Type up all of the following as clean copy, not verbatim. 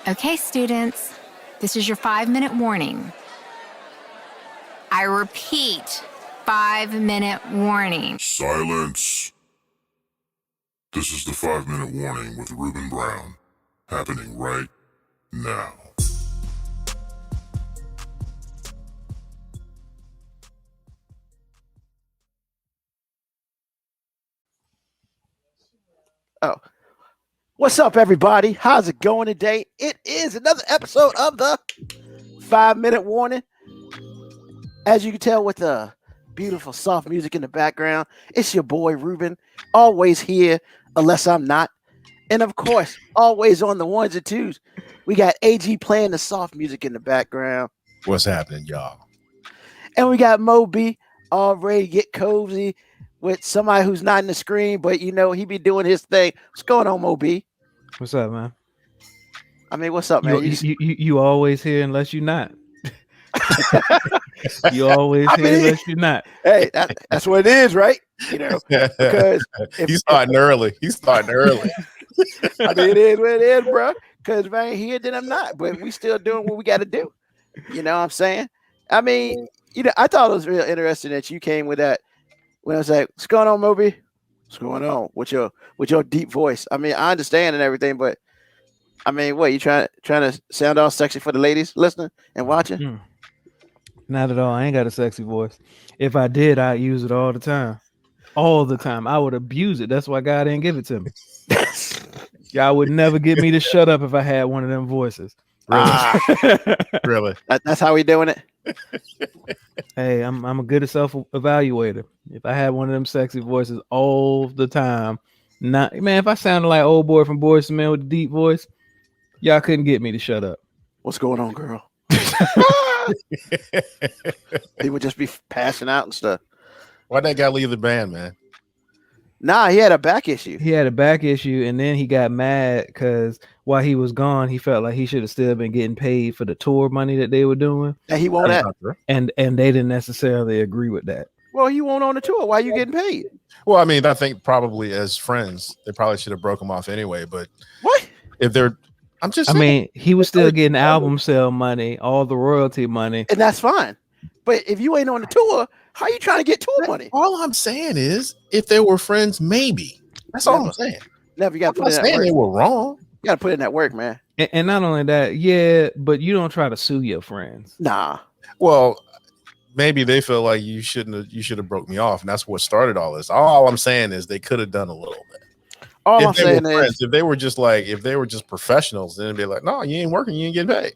Okay, students, this is your 5-minute warning. I repeat, 5-minute warning. Silence. This is the 5-minute warning with Reuben Brown, happening right now. Oh, what's up, everybody? How's it going today? It is another episode of the 5-minute warning. As you can tell with the beautiful soft music in the background, it's your boy Reuben, always here, unless I'm not. And of course, always on the ones and twos. We got AG playing the soft music in the background. What's happening, y'all? And we got Moby all ready to get cozy with somebody who's not in the screen, but you know, he be doing his thing. What's going on, Moby? What's up, man? I mean, what's up, man? You always here unless you're not. You always here unless you're not. Hey, that's what it is, right? You know, because he's starting early. I mean, it is what it is, bro. Because if I ain't here, then I'm not. But we still doing what we got to do. You know what I'm saying? I mean, you know, I thought it was real interesting that you came with that when I was like, "What's going on, Moby? What's going on with your deep voice?" I mean, I understand and everything, but I mean, what you trying to sound all sexy for the ladies listening and watching? Not at all. I ain't got a sexy voice. If I did, I'd use it all the time. All the time. I would abuse it. That's why God didn't give it to me. Y'all would never get me to shut up if I had one of them voices. Really? Really? That's how we doing it. Hey, I'm a good self-evaluator. If I had one of them sexy voices all the time, if I sounded like old boy from Boyz II Men with a deep voice, y'all couldn't get me to shut up. What's going on, girl? He would just be passing out and stuff. Why'd that guy leave the band, man? Nah, he had a back issue. He had a back issue, and then he got mad because while he was gone, he felt like he should have still been getting paid for the tour money that they were doing. And he won't that. And they didn't necessarily agree with that. Well, he won't on the tour. Why are you getting paid? Well, I mean, I think probably as friends, they probably should have broke him off anyway. But what? If they're, I'm just saying, I mean, he was still getting album sale money, all the royalty money. And that's fine. But if you ain't on the tour, how are you trying to get tour money? All I'm saying is, if they were friends, maybe. That's all I'm saying. Never, you got to put in that work. They were wrong. You got to put in that work, man. And not only that, yeah, but you don't try to sue your friends. Nah. Well, maybe they feel like you should have broke me off, and that's what started all this. All I'm saying is they could have done a little bit. All I'm saying is, if they were just professionals, then it'd be like, no, you ain't working, you ain't getting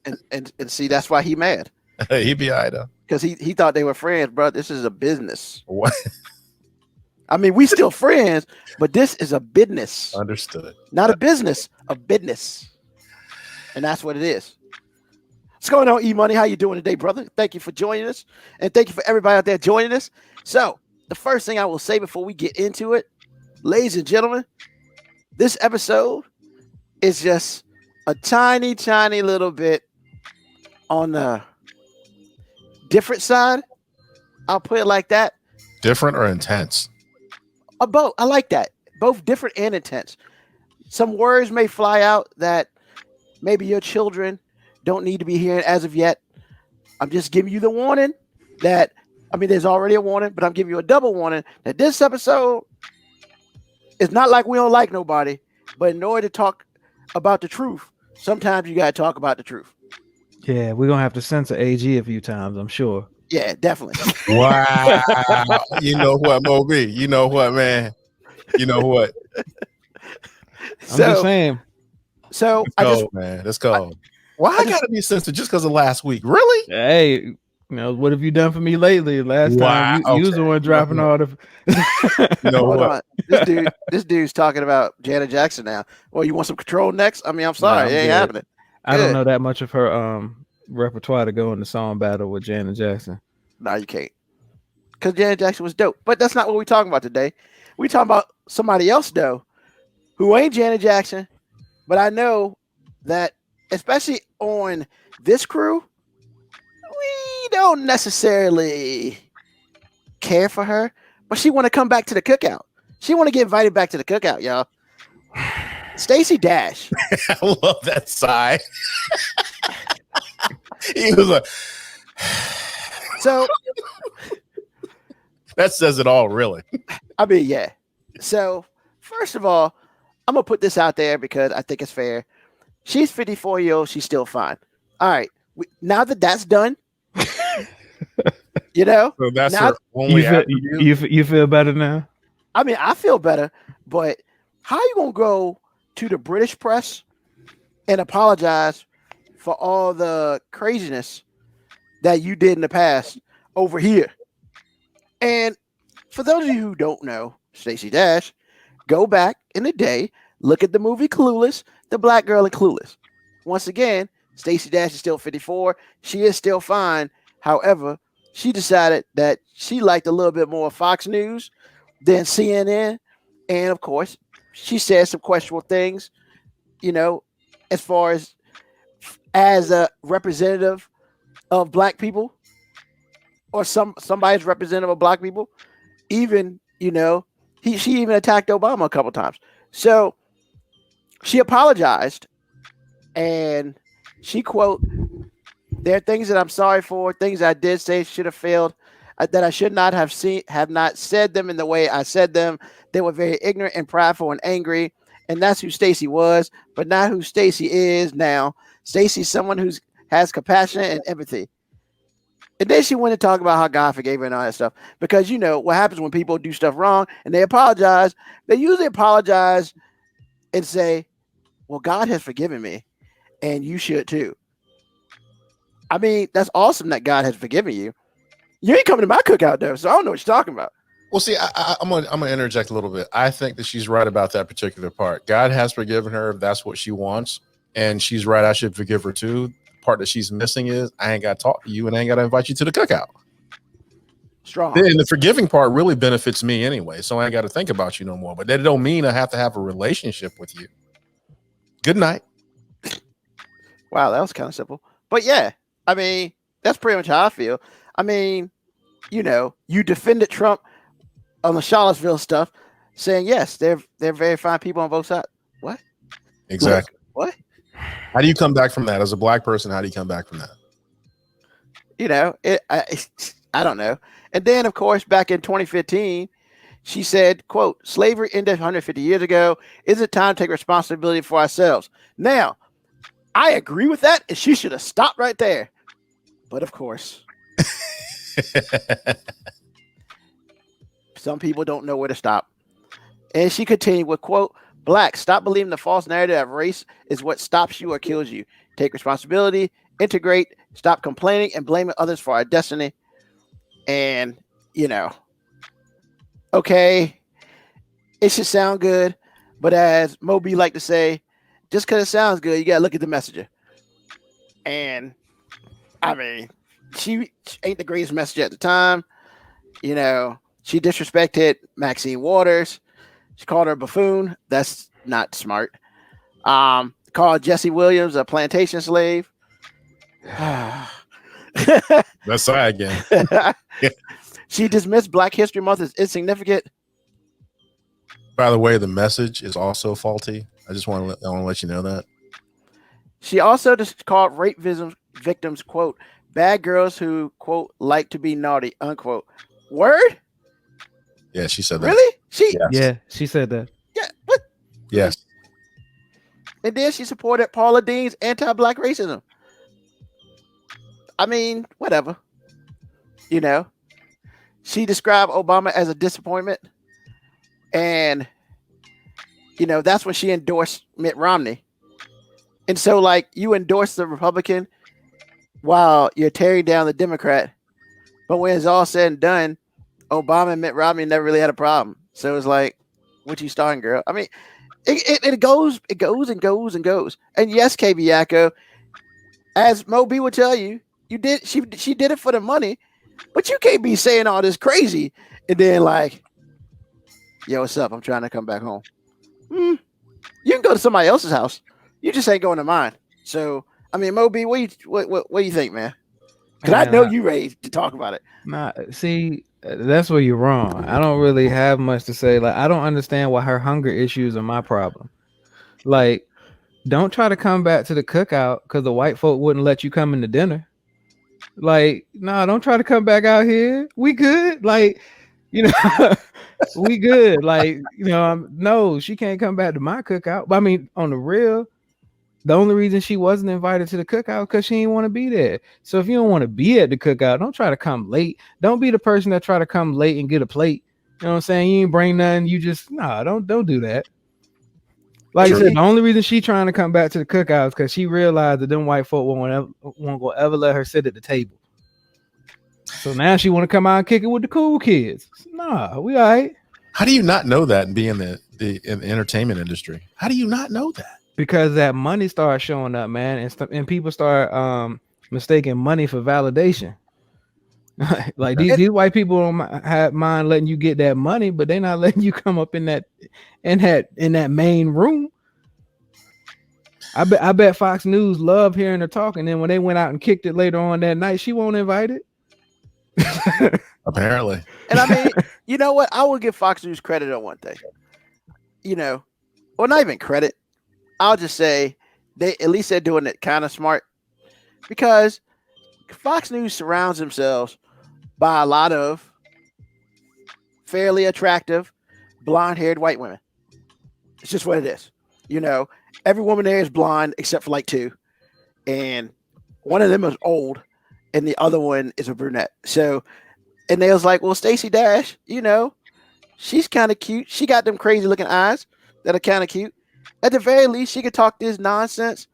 paid. and see, that's why he mad. He'd be all right though. Because he thought they were friends, bro. This is a business. What? I mean, we still friends, but this is a business. Understood. Not a business, a business. And that's what it is. What's going on, E-Money? How you doing today, brother? Thank you for joining us. And thank you for everybody out there joining us. So, the first thing I will say before we get into it, ladies and gentlemen, this episode is just a tiny, tiny little bit on the different side. I'll put it like that. Different or intense? Both. I like that. Both different and intense. Some words may fly out that maybe your children don't need to be hearing as of yet. I'm just giving you the warning that, I mean, there's already a warning, but I'm giving you a double warning that this episode is not like we don't like nobody, but in order to talk about the truth, sometimes you got to talk about the truth. Yeah, we're going to have to censor AG a few times, I'm sure. Yeah, definitely. Wow. You know what, Moby? You know what, man? You know what? I'm just saying. So Let's go. Why I gotta be censored just because of last week? Really? Hey, you know, what have you done for me lately? Last time you was the one dropping all the you know what? This dude's talking about Janet Jackson now. Well, you want some control next? I mean, I'm sorry, it ain't happening. I don't know that much of her repertoire to go in the song battle with Janet Jackson. No, you can't. Because Janet Jackson was dope. But that's not what we're talking about today. We're talking about somebody else, though, who ain't Janet Jackson. But I know that, especially on this crew, we don't necessarily care for her. But she want to come back to the cookout. She want to get invited back to the cookout, y'all. Stacey Dash. I love that sigh. He was like, So that says it all, really. I mean, yeah. So first of all, I'm gonna put this out there because I think it's fair. She's 54-year-old. She's still fine. All right. Now that that's done, you know. So that's now, her only You feel better now? I mean, I feel better, but how you gonna go to the British press and apologize for all the craziness that you did in the past over here? And for those of you who don't know Stacey Dash, go back in the day, look at the movie Clueless, the black girl in Clueless. Once again, Stacey Dash is still 54. She is still fine. However, she decided that she liked a little bit more Fox News than CNN. And of course, she said some questionable things, you know, as far as a representative of black people or somebody's representative of black people. Even, you know, she even attacked Obama a couple times. So she apologized and she quote, "There are things that I'm sorry for, things I did say should have failed, that I should not have not said them in the way I said them. They were very ignorant and prideful and angry. And that's who Stacey was, but not who Stacey is now. Stacey's someone who has compassion and empathy." And then she went to talk about how God forgave her and all that stuff. Because you know what happens when people do stuff wrong and they apologize. They usually apologize and say, "Well, God has forgiven me, and you should too." I mean, that's awesome that God has forgiven you. You ain't coming to my cookout though, so I don't know what you're talking about. Well, see, I'm gonna interject a little bit. I think that she's right about that particular part. God has forgiven her if that's what she wants, and she's right. I should forgive her too. The part that she's missing is I ain't got to talk to you, and I ain't got to invite you to the cookout. Strong. And the forgiving part really benefits me anyway, so I ain't got to think about you no more. But that don't mean I have to have a relationship with you. Good night. Wow, that was kind of simple. But yeah, I mean, that's pretty much how I feel. I mean, you know, you defended Trump on the Charlottesville stuff, saying yes, they're very fine people on both sides. What? Exactly. What? How do you come back from that as a black person? How do you come back from that? You know, I don't know. And then, of course, back in 2015, she said, quote, "Slavery ended 150 years ago. Is it time to take responsibility for ourselves?" Now, I agree with that, and she should have stopped right there. But of course, some people don't know where to stop. And she continued with, quote, "Black, stop believing the false narrative that race is what stops you or kills you. Take responsibility, integrate, stop complaining and blaming others for our destiny." And, you know, okay, it should sound good, but as Moby like to say, just because it sounds good, you got to look at the messenger. And, I mean, she ain't the greatest messenger at the time. You know, she disrespected Maxine Waters. She called her a buffoon. That's not smart. Called Jesse Williams a plantation slave. That's sad again. She dismissed Black History Month as insignificant. By the way, the message is also faulty. I just want to let you know that. She also just called rape victims, quote, "bad girls who, quote, like to be naughty," unquote. Word? Yeah, she said that. Really? Yeah, she said that. Yeah. What? Yes. And then she supported Paula Dean's anti-Black racism. I mean, whatever. You know, she described Obama as a disappointment. And, you know, that's when she endorsed Mitt Romney. And so, like, you endorse the Republican while you're tearing down the Democrat. But when it's all said and done, Obama and Mitt Romney never really had a problem. So it's like, what you starting, girl? I mean, it goes and goes and goes. And yes, KB Yakko, as Moby would tell you, she did it for the money, but you can't be saying all this crazy and then like, "Yo, what's up? I'm trying to come back home." You can go to somebody else's house. You just ain't going to mine. So, I mean, Moby, what do you think, man? Because I know you ready to talk about it. Nah, see, that's where you're wrong. I don't really have much to say. Like, I don't understand why her hunger issues are my problem. Like, don't try to come back to the cookout because the white folk wouldn't let you come into dinner. Like, nah, don't try to come back out here. We good. Like, you know, we good. Like, no, she can't come back to my cookout. But I mean, on the real, the only reason she wasn't invited to the cookout because she didn't want to be there. So if you don't want to be at the cookout, don't try to come late. Don't be the person that try to come late and get a plate. You know what I'm saying? You ain't bring nothing. You just don't do that. Like I said, the only reason she trying to come back to the cookout is because she realized that them white folk won't ever let her sit at the table. So now she want to come out and kick it with the cool kids. Nah, we all right. How do you not know that and be in the entertainment industry? How do you not know that? Because that money starts showing up, man, and people start mistaking money for validation. Like these white people don't have mind letting you get that money, but they're not letting you come up in that main room. I bet Fox News loved hearing her talk, and then when they went out and kicked it later on that night, she won't invite it. Apparently. And I mean, you know what? I will give Fox News credit on one thing. Well, not even credit. I'll just say at least they're doing it kind of smart, because Fox News surrounds themselves by a lot of fairly attractive, blonde-haired white women. It's just what it is. Every woman there is blonde except for like two, and one of them is old, and the other one is a brunette. So, and they was like, well, Stacey Dash, she's kind of cute. She got them crazy-looking eyes that are kind of cute. At the very least, she could talk this nonsense,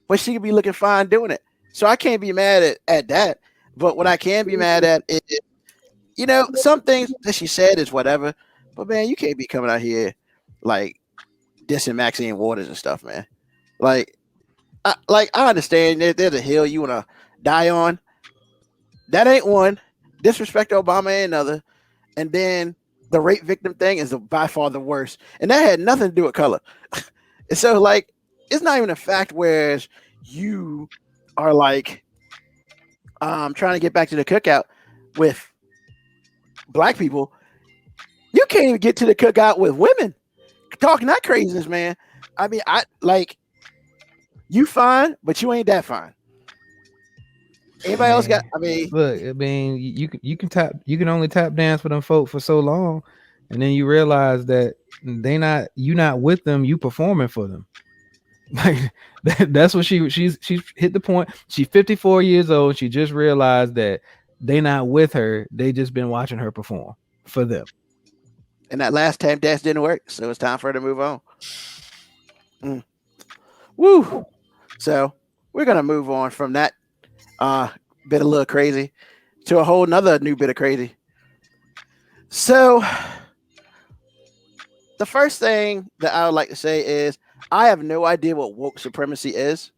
but she could be looking fine doing it. So I can't be mad at that. But what I can be mad at is, some things that she said is whatever. But man, you can't be coming out here like dissing Maxine Waters and stuff, man. I understand there's a hill you want to die on. That ain't one. Disrespect Obama ain't another. And then the rape victim thing is by far the worst. And that had nothing to do with color. And so, it's not even a fact where you are trying to get back to the cookout with black people. You can't even get to the cookout with women talking that craziness, man. I mean, you fine, but you ain't that fine. Anybody else got? I mean, look, you can only tap dance with them folk for so long, and then you realize that you not with them, you performing for them. Like that's what she's hit the point. She's 54 years old. She just realized that they not with her. They just been watching her perform for them. And that last tap dance didn't work, so it's time for her to move on. Woo! So we're gonna move on from that bit a little crazy to a whole nother new bit of crazy. So the first thing that I would like to say is I have no idea what woke supremacy is.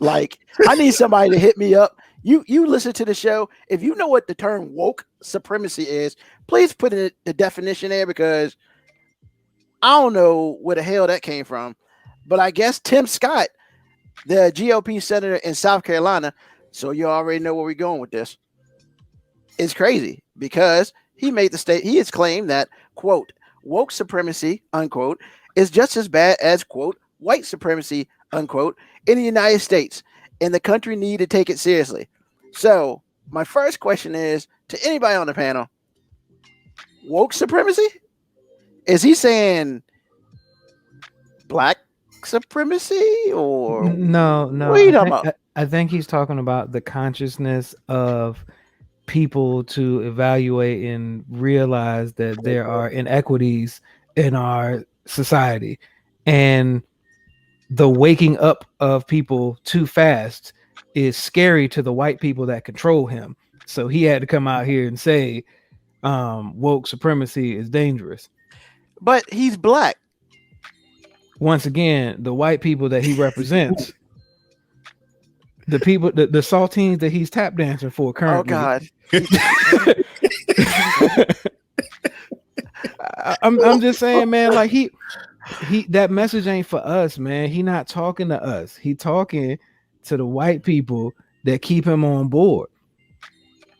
I need somebody to hit me up. You listen to the show. If you know what the term woke supremacy is, please put in the definition there, because I don't know where the hell that came from. But I guess Tim Scott, the GOP senator in South Carolina, so you already know where we're going with this, it's crazy because he has claimed that, quote, woke supremacy, unquote, is just as bad as, quote, white supremacy, unquote, in the United States, and the country need to take it seriously. So my first question is to anybody on the panel: woke supremacy? Is he saying black supremacy or no? What are you talking about? I think he's talking about the consciousness of people to evaluate and realize that there are inequities in our society, and the waking up of people too fast is scary to the white people that control him. So he had to come out here and say woke supremacy is dangerous. But he's black. Once again, the white people that he represents, the people, the saltines that he's tap dancing for currently. Oh God. I'm just saying, man, like he that message ain't for us, man. He not talking to us. He talking to the white people that keep him on board.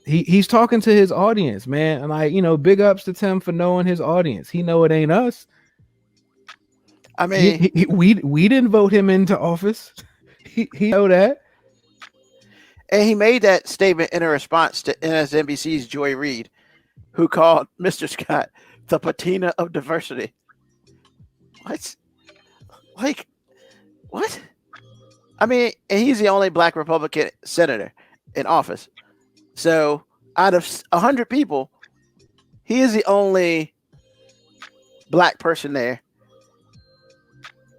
He's talking to his audience, man. And big ups to Tim for knowing his audience. He know it ain't us. I mean, we didn't vote him into office. He know that. and he made that statement in a response to MSNBC's Joy Reid, who called Mr. Scott the patina of diversity. What? Like, what? I mean, and he's the only black Republican senator in office. So out of 100 people, he is the only black person there.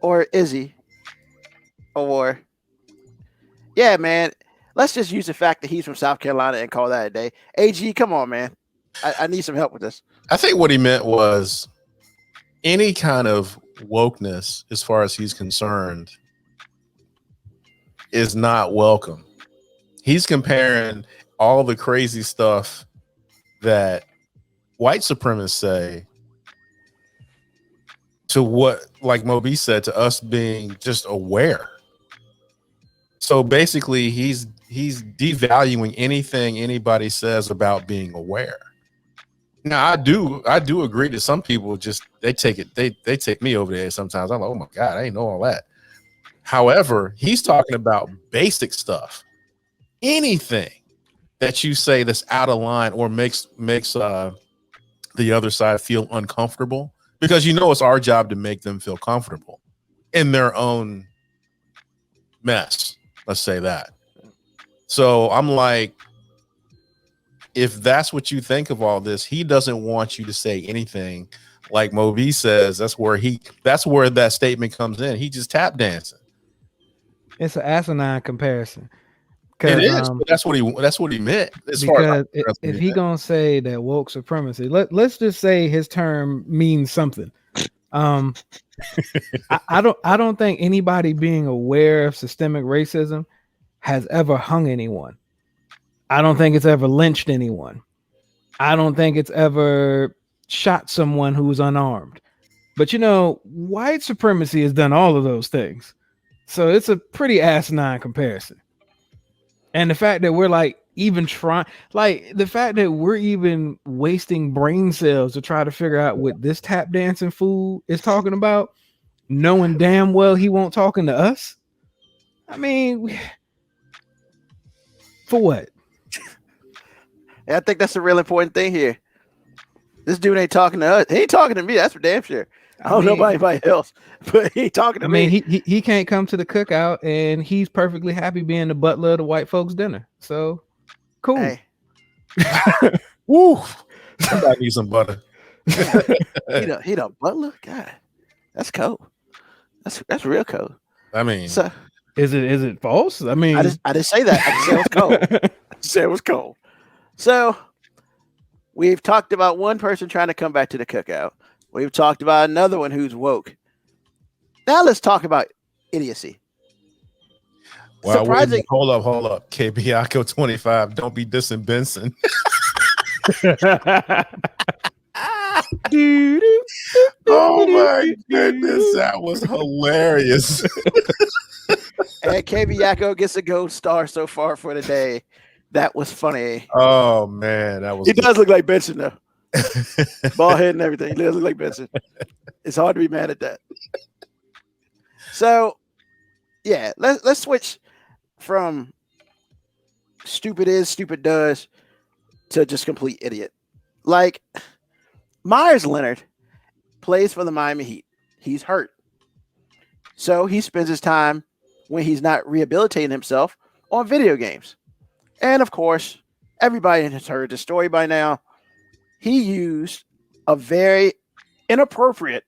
Or is he? Or, yeah, man, let's just use the fact that he's from South Carolina and call that a day. AG, come on, man. I need some help with this. I think what he meant was any kind of wokeness, as far as he's concerned, is not welcome. He's comparing all the crazy stuff that white supremacists say to what, like Moby said, to us being just aware. So basically, he's devaluing anything anybody says about being aware. Now, I do agree that some people just they take me over there sometimes. I'm like, oh my God, I ain't know all that. However, he's talking about basic stuff. Anything that you say that's out of line or makes the other side feel uncomfortable, because it's our job to make them feel comfortable in their own mess. Let's say that. So I'm like, if that's what you think of all this, he doesn't want you to say anything. Like Moby says, that's where that statement comes in. He just tap dancing. It's an asinine comparison. It is, but that's what he meant. Because if he gonna say that woke supremacy, let's just say his term means something. I don't think anybody being aware of systemic racism has ever hung anyone. I don't think it's ever lynched anyone. I don't think it's ever shot someone who was unarmed. But white supremacy has done all of those things. So it's a pretty asinine comparison. And the fact that we're even wasting brain cells to try to figure out what this tap dancing fool is talking about, knowing damn well he won't talking to us. I mean, for what? I think that's the real important thing here. This dude ain't talking to us. He ain't talking to me. That's for damn sure. I don't know about anybody else, but he ain't talking to me. He can't come to the cookout, and he's perfectly happy being the butler of the white folks' dinner. So cool. Hey. Woo! Somebody needs some butter. he the butler? God, that's cold. That's real cold. I mean, so, is it false? I mean, I didn't say that. I just said it was cold. I just said it was cold. So we've talked about one person trying to come back to the cookout. We've talked about another one who's woke. Now let's talk about idiocy. Wow, surprising. Hold up. KBIACO 25. Don't be dissing Benson. Oh my goodness, that was hilarious. And KBIACO gets a gold star so far for the day. That was funny. Oh man, that was. He does look like Benson though. Bald head and everything. He does look like Benson. It's hard to be mad at that. So, yeah, let's switch from stupid is, stupid does to just complete idiot. Like Myers Leonard plays for the Miami Heat. He's hurt. So he spends his time when he's not rehabilitating himself on video games. And of course, everybody has heard the story by now. He used a very inappropriate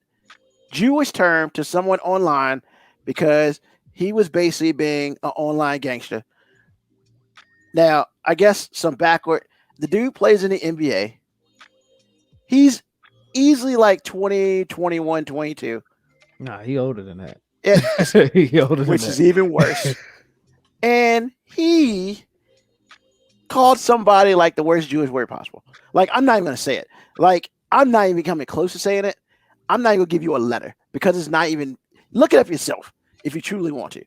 Jewish term to someone online because he was basically being an online gangster. Now, I guess the dude plays in the NBA. He's easily like 20, 21, 22. Nah, he older than that. He older than which that. Is even worse. And he called somebody like the worst Jewish word possible. Like, I'm not even going to say it. Like, I'm not even coming close to saying it. I'm not even going to give you a letter because it's not even. Look it up yourself if you truly want to.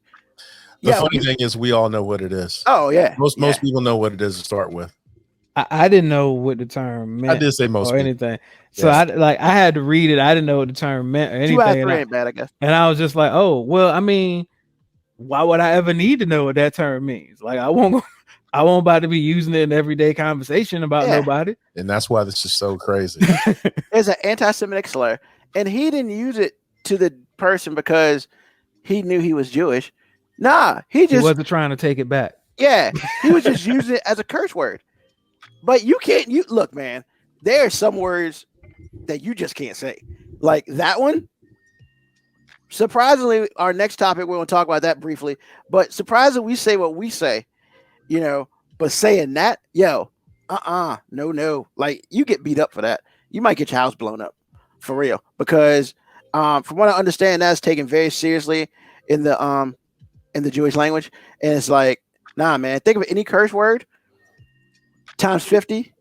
The funny thing is, we all know what it is. Oh yeah, most people know what it is to start with. I didn't know what the term meant. I did say most or people. anything. So Yes. I had to read it. I didn't know what the term meant or 2 out of anything. 3 ain't bad, I guess. And I was just like, oh, well, I mean, why would I ever need to know what that term means? Like, I won't about to be using it in everyday conversation about Yeah. nobody. And that's why this is so crazy. It's an anti-Semitic slur, and he didn't use it to the person because he knew he was Jewish. Nah, he wasn't trying to take it back. Yeah, he was just using it as a curse word. But you look, man, there are some words that you just can't say. Like that one. Surprisingly, our next topic, we're going to talk about that briefly. But surprisingly, we say what we say, but saying that, no. Like you get beat up for that. You might get your house blown up for real. Because from what I understand, that's taken very seriously in the Jewish language. And it's like, nah, man, think of any curse word times 50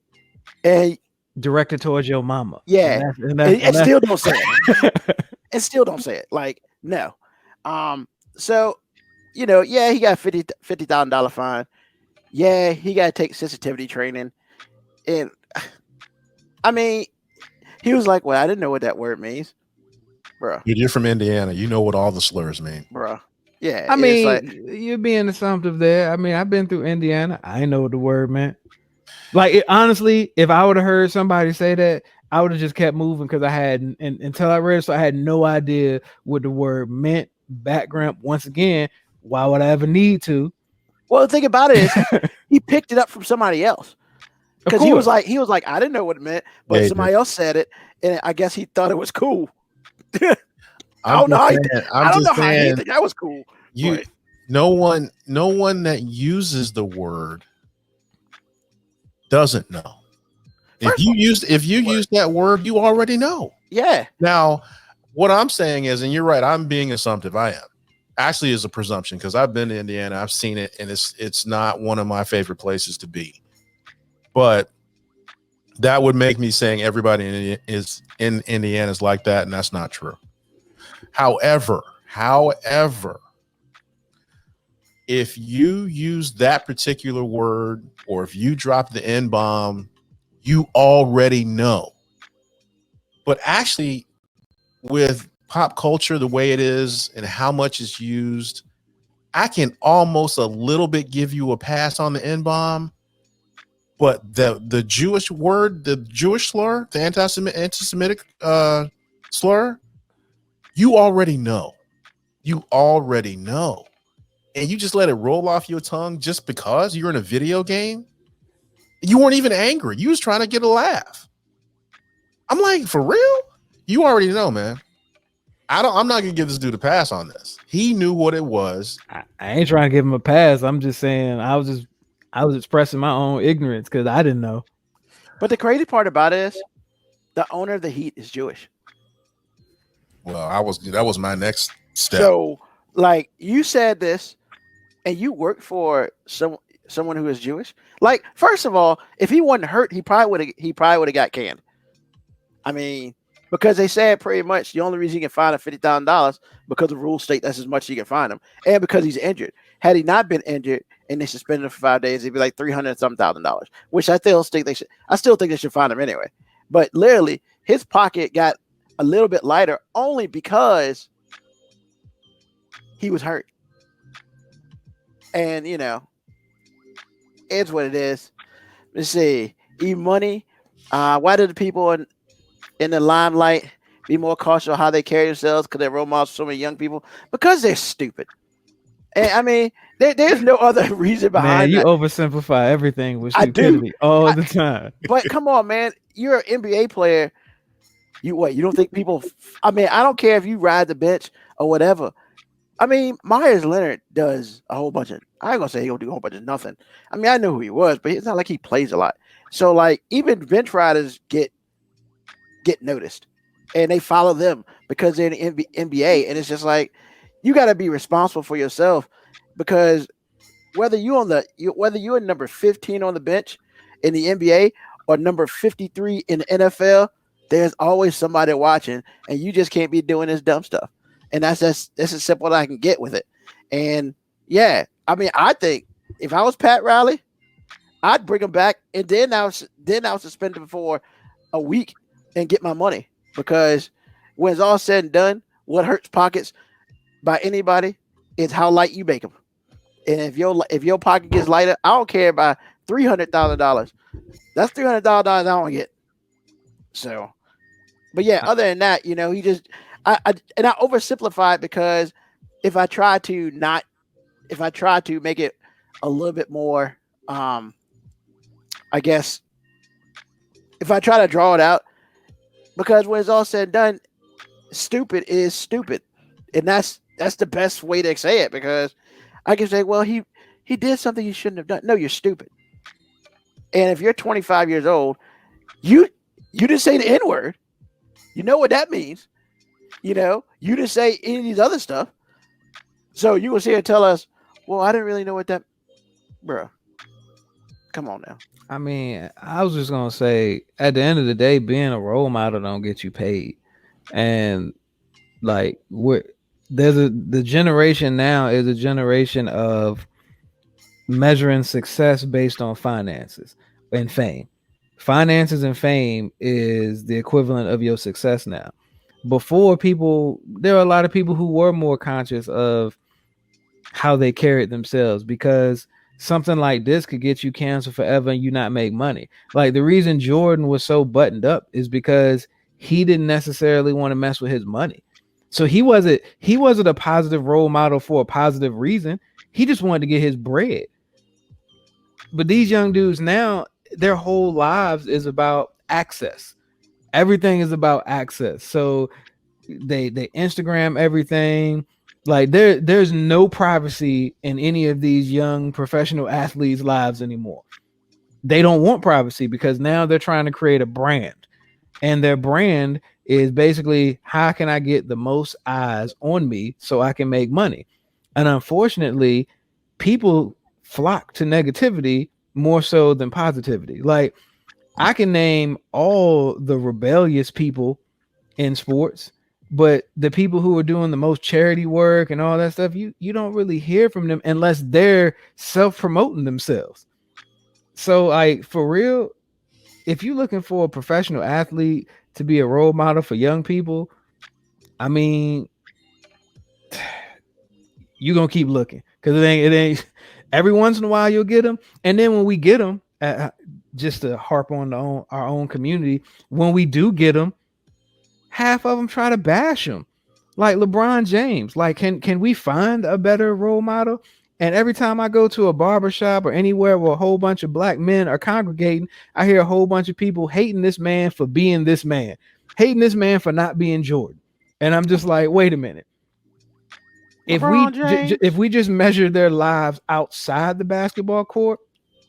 and directed towards your mama. Yeah. And still don't say it. And still don't say it. Like, no. So, he got a $50,000 fine. Yeah, he got to take sensitivity training. And I mean, he was like, well, I didn't know what that word means. Bro. You're from Indiana. You know what all the slurs mean. Bro. Yeah. I mean, you're being assumptive there. I mean, I've been through Indiana. I know what the word meant. Like, honestly, if I would have heard somebody say that, I would have just kept moving because I had until I read it, so I had no idea what the word meant. Background, once again, why would I ever need to? Well, the thing about it is he picked it up from somebody else. Because he was like, I didn't know what it meant, but somebody else said it, and I guess he thought it was cool. I don't know how he think that was cool. No one that uses the word doesn't know. If you use that word, you already know. Yeah. Now, what I'm saying is, and you're right, I'm being assumptive. I am. Actually, is a presumption because I've been to Indiana, I've seen it, and it's not one of my favorite places to be. But that would make me saying everybody in Indiana is like that, and that's not true. However, if you use that particular word or if you drop the N-bomb, you already know. But actually, with pop culture, the way it is and how much it's used, I can almost a little bit give you a pass on the N-bomb. But the Jewish word, the Jewish slur, the anti-Semitic slur, you already know. You already know. And you just let it roll off your tongue just because you're in a video game. You weren't even angry. You was trying to get a laugh. I'm like, for real? You already know, man. I'm not gonna give this dude a pass on this. He knew what it was. I ain't trying to give him a pass. I'm just saying I was expressing my own ignorance because I didn't know. But the crazy part about it is the owner of the Heat is Jewish. Well, that was my next step. So, like, you said this, and you worked for someone who is Jewish. Like, first of all, if he wasn't hurt, he probably would have got canned. I mean, because they said pretty much the only reason he can fine him $50,000 because the rules state that's as much as you can fine him, and because he's injured. Had he not been injured and they suspended him for 5 days, it'd be like $300,000, which I still think they should fine him anyway. But literally, his pocket got a little bit lighter only because he was hurt. And it's what it is. Let's see. E-Money. Why do the people in the limelight be more cautious of how they carry themselves because they're role models for so many young people? Because they're stupid. And I mean, there's no other reason behind it. You oversimplify everything with stupidity all the time. But come on, man. You're an NBA player. You don't think people... I mean, I don't care if you ride the bench or whatever. I mean, Myers Leonard does a whole bunch of... I ain't going to say he'll do a whole bunch of nothing. I mean, I know who he was, but it's not like he plays a lot. So, like, even bench riders get noticed. And they follow them because they're in the NBA. And it's just like, you got to be responsible for yourself, because whether you're number 15 on the bench in the NBA or number 53 in the NFL, there's always somebody watching, and you just can't be doing this dumb stuff. And that's as simple as I can get with it. And yeah, I mean, I think if I was Pat Riley, I'd bring them back, and then I'll suspend them for a week and get my money, because when it's all said and done, what hurts pockets by anybody is how light you make them. And if your pocket gets lighter, I don't care about $300,000. That's $300,000 I don't get. So, but yeah, other than that, he just I oversimplify it, because if I try to make it a little bit more, I guess, if I try to draw it out, because when it's all said and done, stupid is stupid, and that's the best way to say it, because I can say, well, he did something he shouldn't have done. No, you're stupid. And if you're 25 years old, you didn't say the N-word. You know what that means. You didn't say any of these other stuff. So you will sit here and tell us, well, I didn't really know what that, bro. Come on now. I mean, I was just gonna say, at the end of the day, being a role model don't get you paid, and like the generation now is a generation of measuring success based on finances and fame. Finances and fame is the equivalent of your success now. Before, there are a lot of people who were more conscious of how they carried themselves, because something like this could get you canceled forever and you not make money. Like, the reason Jordan was so buttoned up is because he didn't necessarily want to mess with his money. So he wasn't a positive role model for a positive reason. He just wanted to get his bread. But these young dudes now, their whole lives is about access. Everything is about access. So they Instagram everything. Like, there's no privacy in any of these young professional athletes' lives anymore. They don't want privacy, because now they're trying to create a brand, and their brand is basically, how can I get the most eyes on me so I can make money? And unfortunately, people flock to negativity more so than positivity. Like, I can name all the rebellious people in sports, but the people who are doing the most charity work and all that stuff, you don't really hear from them unless they're self-promoting themselves. So, like, for real, if you're looking for a professional athlete to be a role model for young people, I mean, you're gonna keep looking, because it ain't every once in a while you'll get them. And then when we get them, just to harp on our own community, when we do get them, half of them try to bash him, like LeBron James. Like, can we find a better role model? And every time I go to a barbershop or anywhere where a whole bunch of black men are congregating, I hear a whole bunch of people hating this man for being this man, hating this man for not being Jordan. And I'm just like, wait a minute. If we just measure their lives outside the basketball court,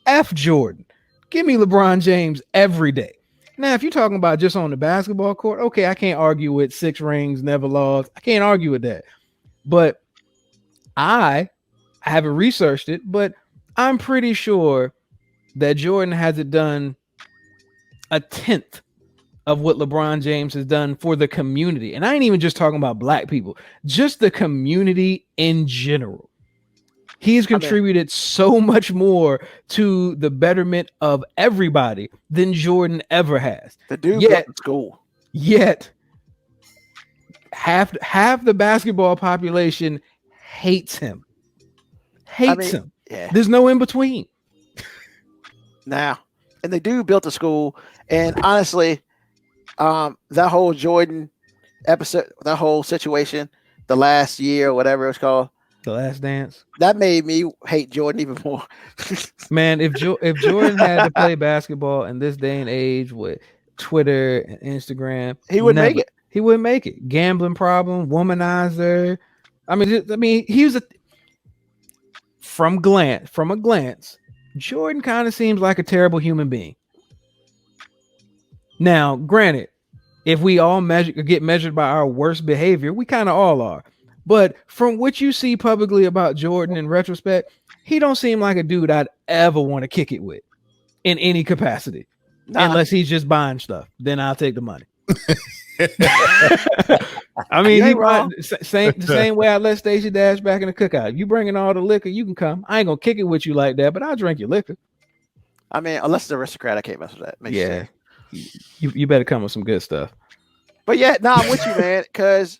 F Jordan. Give me LeBron James every day. Now, if you're talking about just on the basketball court, okay, I can't argue with 6 rings, never lost. I can't argue with that. But I haven't researched it, but I'm pretty sure that Jordan hasn't done a 10th of what LeBron James has done for the community. And I ain't even just talking about black people, just the community in general. He's contributed so much more to the betterment of everybody than Jordan ever has. The dude built the school. Yet half the basketball population hates him. Him. Yeah. There's no in between. Now, and the dude built the school, and honestly, that whole Jordan episode, that whole situation, the last year or whatever it was called, The Last Dance, that made me hate Jordan even more. Man, if Jordan had to play basketball in this day and age with Twitter and Instagram, he wouldn't make it. He wouldn't make it. Gambling problem, womanizer. I mean, he was from a glance, Jordan kind of seems like a terrible human being. Now, granted, if we all get measured by our worst behavior, we kind of all are. But from what you see publicly about Jordan in retrospect, he don't seem like a dude I'd ever want to kick it with in any capacity. Unless he's just buying stuff. Then I'll take the money. I mean, the same way I let Stacey Dash back in the cookout. If you bringing all the liquor, you can come. I ain't gonna kick it with you like that, but I'll drink your liquor. I mean, unless it's aristocrat, I can't mess with that. Makes Yeah, sense. you better come with some good stuff. But yeah, no, I'm with you, man. Because,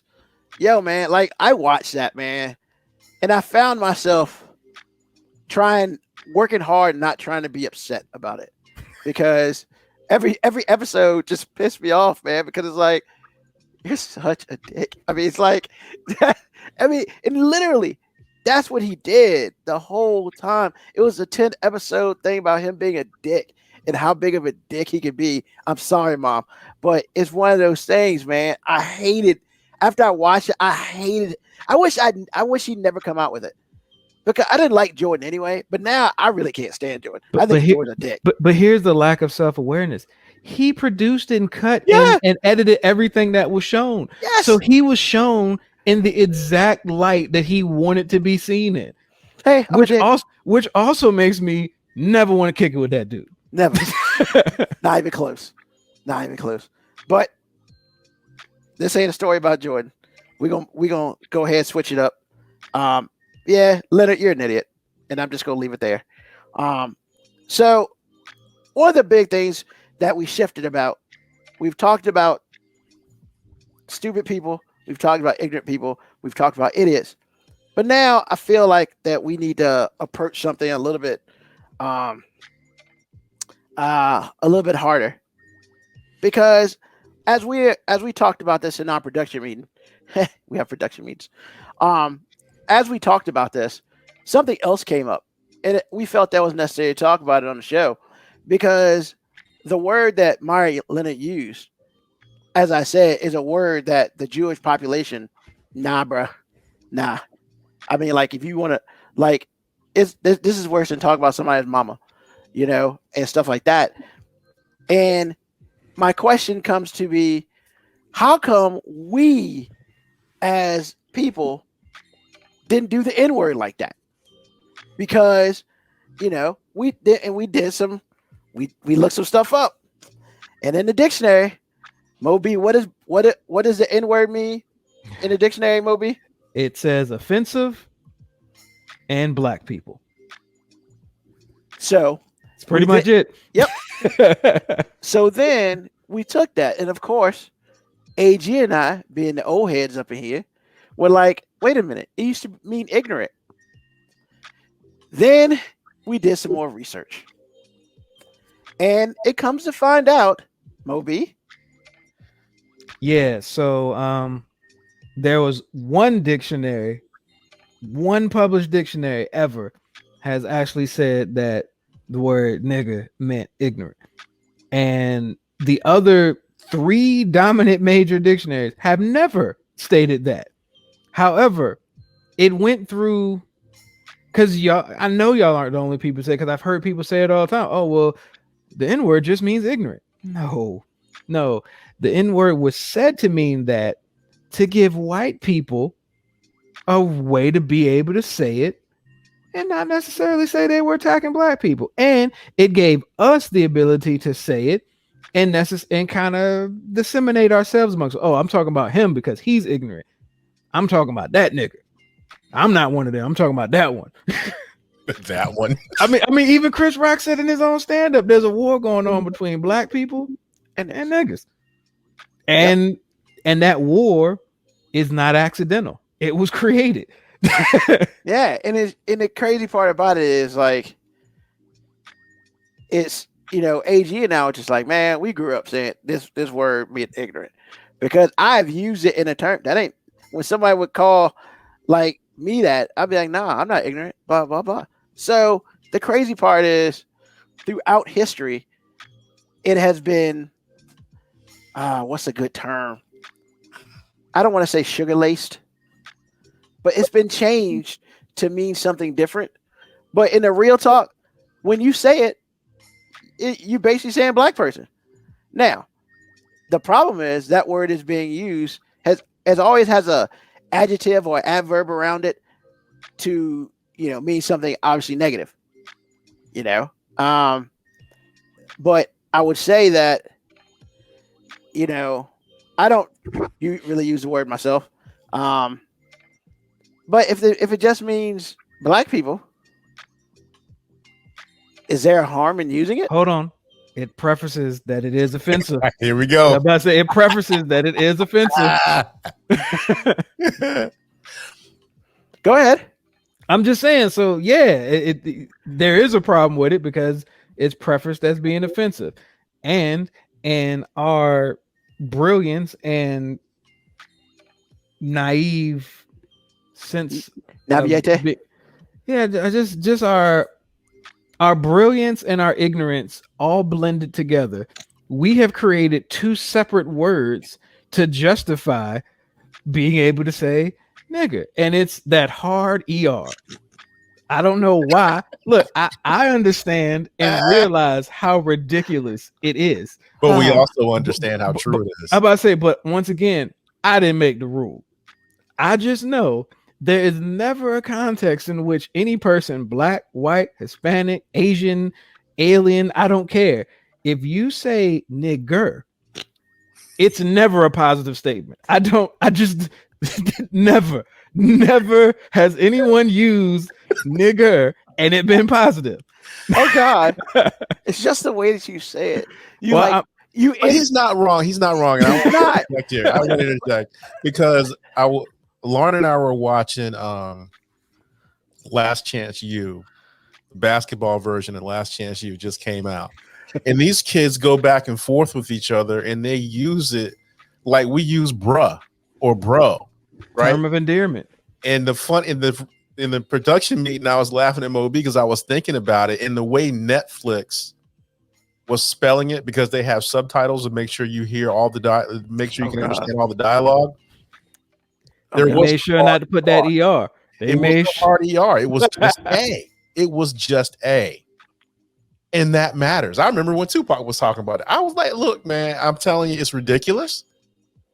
yo, man, like I watched that, man, and I found myself working hard, not trying to be upset about it, because every episode just pissed me off, man. Because it's like you're such a dick. I mean, it's like, I mean, and literally, that's what he did the whole time. It was a 10 episode thing about him being a dick and how big of a dick he could be. I'm sorry, Mom, but it's one of those things, man. I hated after I watched it. I hated it. I wish he'd never come out with it, because I didn't like Jordan anyway. But now I really can't stand Jordan. I think Jordan's a dick. But here's the lack of self-awareness. He produced and cut Yeah. and edited everything that was shown. Yes. So he was shown in the exact light that he wanted to be seen in. Hey, Which also makes me never want to kick it with that dude. never, not even close, not even close. But this ain't a story about Jordan. We gonna go ahead and switch it up. Yeah, Leonard, you're an idiot, and I'm just gonna leave it there. So one of the big things that we shifted about, we've talked about stupid people, we've talked about ignorant people, we've talked about idiots, but now I feel like that we need to approach something a little bit harder, because as we talked about this in our production meeting, we have production meetings. As we talked about this, something else came up, and we felt that was necessary to talk about it on the show, because the word that Mari Leonard used, as I said, is a word that the Jewish population, nah, bruh, nah. I mean, like, if you want to, like, this is worse than talking about somebody's mama, you know, and stuff like that. And my question comes to be, how come we as people didn't do the N-word like that? Because, you know, we looked some stuff up. And in the dictionary, Moby, what does the N-word mean in the dictionary, Moby? It says offensive and black people. So It's pretty much it. Yep. So then we took that, and of course, AG and I, being the old heads up in here, were like, wait a minute, it used to mean ignorant. Then we did some more research, and it comes to find out, Moby. Yeah, so there was one published dictionary ever has actually said that the word nigga meant ignorant. And the other 3 dominant major dictionaries have never stated that. However, it went through, because I know y'all aren't the only people say, because I've heard people say it all the time. Oh, well, the N-word just means ignorant. No. The N-word was said to mean that to give white people a way to be able to say it and not necessarily say they were attacking black people. And it gave us the ability to say it and kind of disseminate ourselves amongst. Oh, I'm talking about him because he's ignorant. I'm talking about that nigga. I'm not one of them. I'm talking about that one. That one. I mean, even Chris Rock said in his own stand-up, there's a war going on between black people and niggas. And that war is not accidental. It was created. Yeah, and the crazy part about it is, like, it's, you know, AG and I were just like, man, we grew up saying this word meant ignorant, because I've used it in a term that ain't, when somebody would call like me that, I'd be like, nah, I'm not ignorant, blah blah blah. So the crazy part is, throughout history, it has been what's a good term? I don't want to say sugar laced, but it's been changed to mean something different. But in the real talk, when you say it, you basically saying black person. Now, the problem is that word is being used as always has a adjective or adverb around it to, you know, mean something obviously negative. You know, but I would say that, you know, I don't really use the word myself. But if it just means black people, Is there harm in using it? Hold on. It prefaces that it is offensive. Here we I'm go. about to say it prefaces that it is offensive. Go ahead. I'm just saying. So yeah, there is a problem with it because it's prefaced as being offensive, and our brilliance and naive sense. Naviete. Yeah, just our brilliance and our ignorance all blended together. We have created two separate words to justify being able to say nigger, and it's that hard ER. I don't know why. Look, I understand and realize how ridiculous it is. But we also understand how true it is. I'm about to say, but once again, I didn't make the rule. I just know there is never a context in which any person, black, white, Hispanic, Asian, alien, I don't care. If you say nigger, it's never a positive statement. I just never has anyone used nigger and it been positive. Oh God. It's just the way that you say it. But he's not wrong. He's not wrong. And I want to interject here. I want to interject because Lauren and I were watching Last Chance U, the basketball version of Last Chance U just came out. And these kids go back and forth with each other and they use it like we use bruh or bro, right? Term of endearment. And the fun in the production meeting, I was laughing at Moby because I was thinking about it and the way Netflix was spelling it because they have subtitles to make sure you hear all the make sure you can understand all the dialogue. They made sure not to put that ER. They made hard ER. It was just A. It was just A. And that matters. I remember when Tupac was talking about it. I was like, look, man, I'm telling you, it's ridiculous,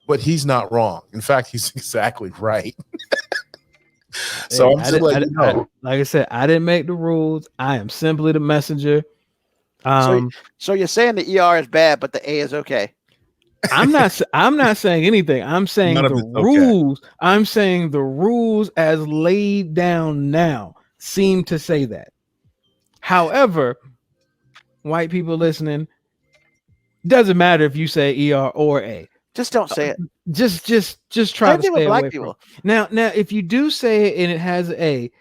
but he's not wrong. In fact, he's exactly right. So I'm just letting you know. Like I said, I didn't make the rules. I am simply the messenger. So you're saying the ER is bad, but the A is okay. I'm not saying anything. I'm saying the rules. Okay. I'm saying the rules as laid down now seem to say that. However, white people listening, doesn't matter if you say ER or A. Just don't say it. Just try to stay away from it. Now, if you do say it and it has A,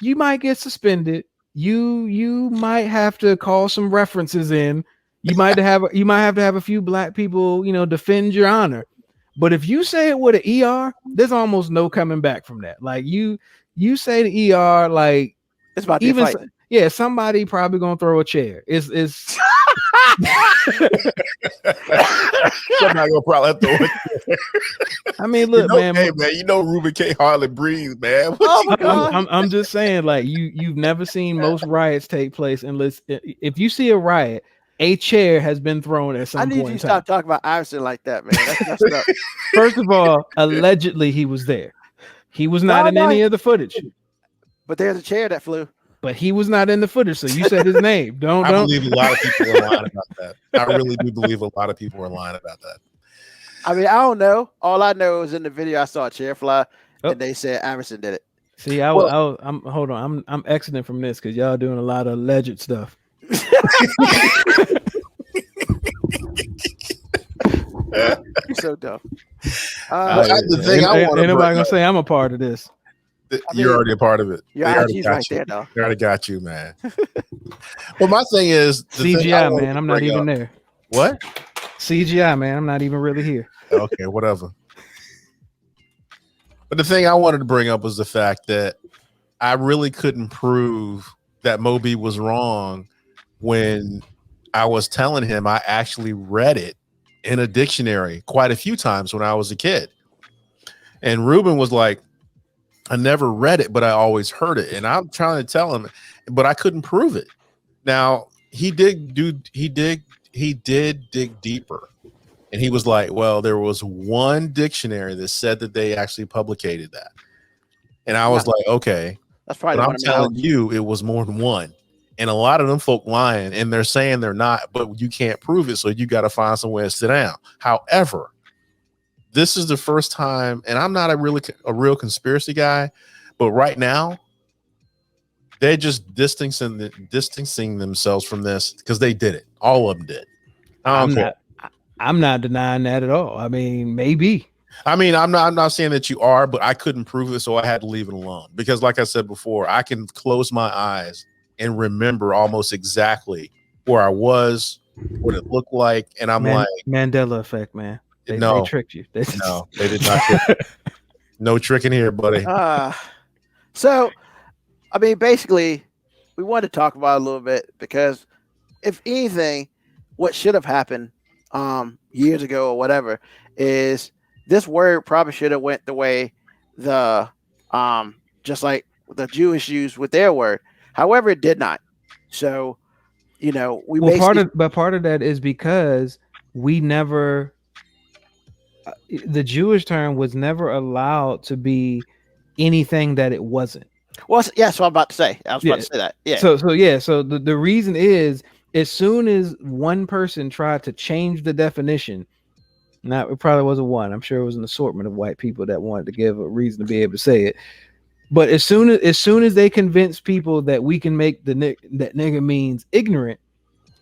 you might get suspended. You might have to call some references in. You might have to have a few black people, defend your honor. But if you say it with an ER, there's almost no coming back from that. Like you say the ER, like it's about to be a fight. Yeah, somebody probably gonna throw a chair. It's somebody gonna probably throw it. I mean, look, man. Hey, man, Ruben can't hardly breathe, man. Oh my God. I'm just saying, like you've never seen most riots take place unless if you see a riot, a chair has been thrown at some point. I need you to stop talking about Iverson like that, man. That's messed up. First of all, allegedly he was there. He was not in any of the footage. But there's a chair that flew. But he was not in the footage, so you said his name. I believe a lot of people are lying about that. I really do believe a lot of people are lying about that. I mean, I don't know. All I know is in the video I saw a chair fly, and they said Iverson did it. See, I'm hold on. I'm exiting from this because y'all doing a lot of alleged stuff. You're so dumb. The thing ain't nobody gonna say I'm a part of this. You're already a part of it. Your IG's right there, though. They already got you, man. Well, my thing is CGI, man. I'm not even there. What? CGI, man. I'm not even really here. Okay, whatever. But the thing I wanted to bring up was the fact that I really couldn't prove that Moby was wrong when I was telling him I actually read it in a dictionary quite a few times when I was a kid. And Ruben was like, I never read it, but I always heard it. And I'm trying to tell him, but I couldn't prove it. Now he did dig deeper. And he was like, well, there was one dictionary that said that they actually publicated that. And I was like, okay, that's probably. But I'm telling you, it was more than one. And a lot of them folk lying, and they're saying they're not, but you can't prove it. So you got to find somewhere to sit down. However, this is the first time, and I'm not a real conspiracy guy, but right now, They're just distancing themselves from this because they did it. All of them did. I'm not denying that at all. I mean, maybe. I mean, I'm not saying that you are, but I couldn't prove it, so I had to leave it alone. Because like I said before, I can close my eyes and remember almost exactly where I was, what it looked like, and I'm like Mandela effect, man. They tricked you. No, they did not trick. No tricking here, buddy. So I mean, basically, we wanted to talk about it a little bit because if anything, what should have happened years ago or whatever is this word probably should have went the way the just like the Jewish used with their word. However, it did not. So, you know, part of that is because we never the Jewish term was never allowed to be anything that it wasn't. Well, yeah, so I'm about to say. I was about to say that. Yeah. So the reason is as soon as one person tried to change the definition, now it probably wasn't one. I'm sure it was an assortment of white people that wanted to give a reason to be able to say it. But as soon as they convinced people that we can make that nigga means ignorant,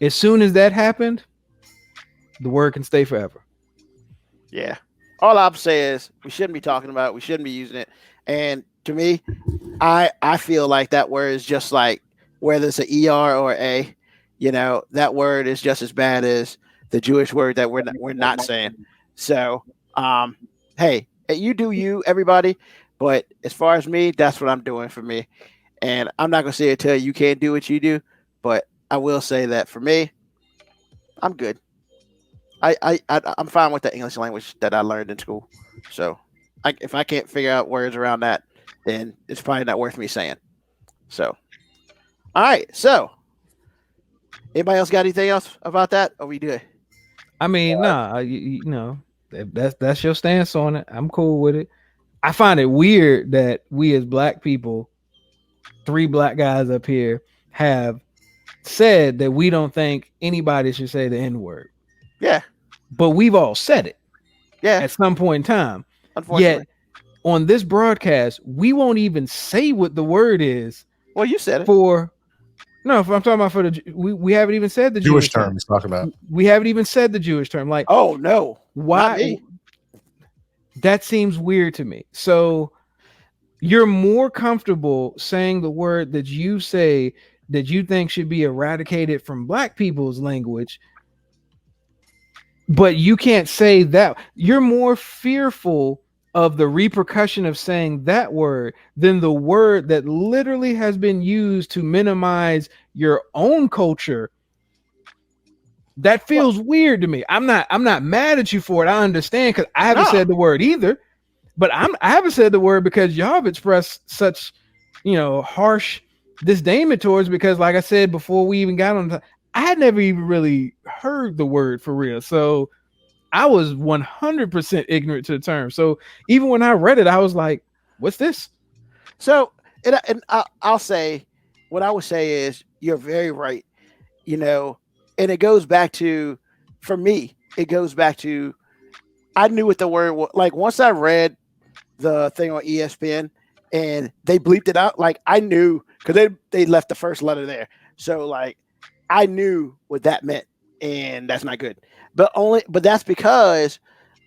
as soon as that happened, the word can stay forever. Yeah. All I'll say is we shouldn't be talking about it. We shouldn't be using it. And to me, I feel like that word is just like whether it's an ER or A, you know, that word is just as bad as the Jewish word that we're not saying. So, hey, you do you, everybody. But as far as me, that's what I'm doing for me. And I'm not gonna say it till you can't do what you do, but I will say that for me, I'm good. I'm fine with the English language that I learned in school. So, if I can't figure out words around that, then it's probably not worth me saying. So, all right. So, anybody else got anything else about that? Or we good? I mean, you know, that's your stance on it. I'm cool with it. I find it weird that we as black people, 3 black guys up here, have said that we don't think anybody should say the N-word. Yeah. But we've all said it. Yeah. At some point in time. Unfortunately. Yet on this broadcast, we won't even say what the word is. Well, you said it. I'm talking about for the we haven't even said the Jewish term. He's talking about. We haven't even said the Jewish term. Like, oh no. Why? That seems weird to me. So you're more comfortable saying the word that you say that you think should be eradicated from black people's language, but you can't say that. You're more fearful of the repercussion of saying that word than the word that literally has been used to minimize your own culture. That feels weird to me. I'm not mad at you for it. I understand because I haven't said the word either, but I haven't said the word because y'all have expressed such, harsh disdain towards. Because, like I said before, we even got on, I had never even really heard the word for real. So I was 100% ignorant to the term. So even when I read it, I was like, "What's this?" So, and I'll say, what I would say is, you're very right. And it goes back to, for me, I knew what the word was. Like, once I read the thing on ESPN and they bleeped it out, like, I knew, because they left the first letter there. So, like, I knew what that meant, and that's not good. But that's because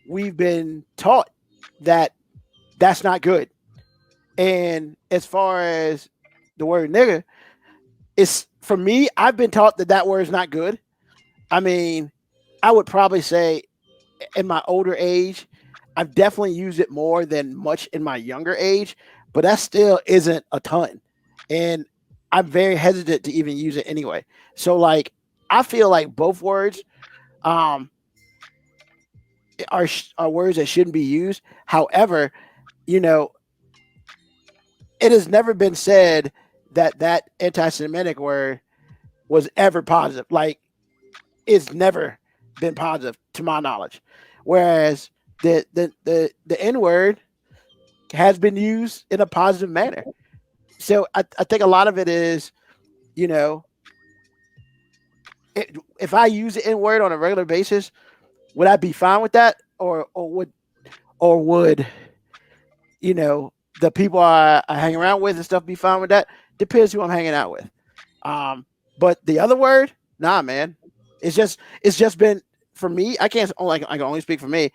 we've been taught that that's not good. And as far as the word nigger, it's, for me, I've been taught that word is not good. I mean, I would probably say in my older age, I've definitely used it more than much in my younger age, but that still isn't a ton. And I'm very hesitant to even use it anyway. So, like, I feel like both words are words that shouldn't be used. However, it has never been said that anti-Semitic word was ever positive. Like, it's never been positive to my knowledge. Whereas the N-word has been used in a positive manner. So I think a lot of it is, if I use the N-word on a regular basis, would I be fine with that? Or would the people I hang around with and stuff be fine with that? Depends who I'm hanging out with. But the other word, nah, man. It's just been for me. I can only speak for me.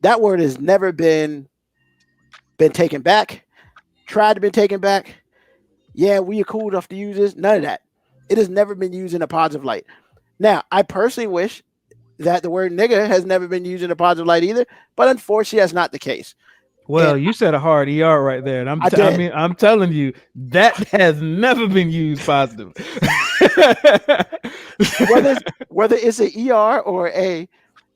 That word has never been taken back. Tried to be taken back. Yeah, we are cool enough to use this. None of that. It has never been used in a positive light. Now, I personally wish that the word nigga has never been used in a positive light either, but unfortunately, that's not the case. Well, And you said a hard ER right there, and I'm telling you that has never been used positive. whether it's an ER or a,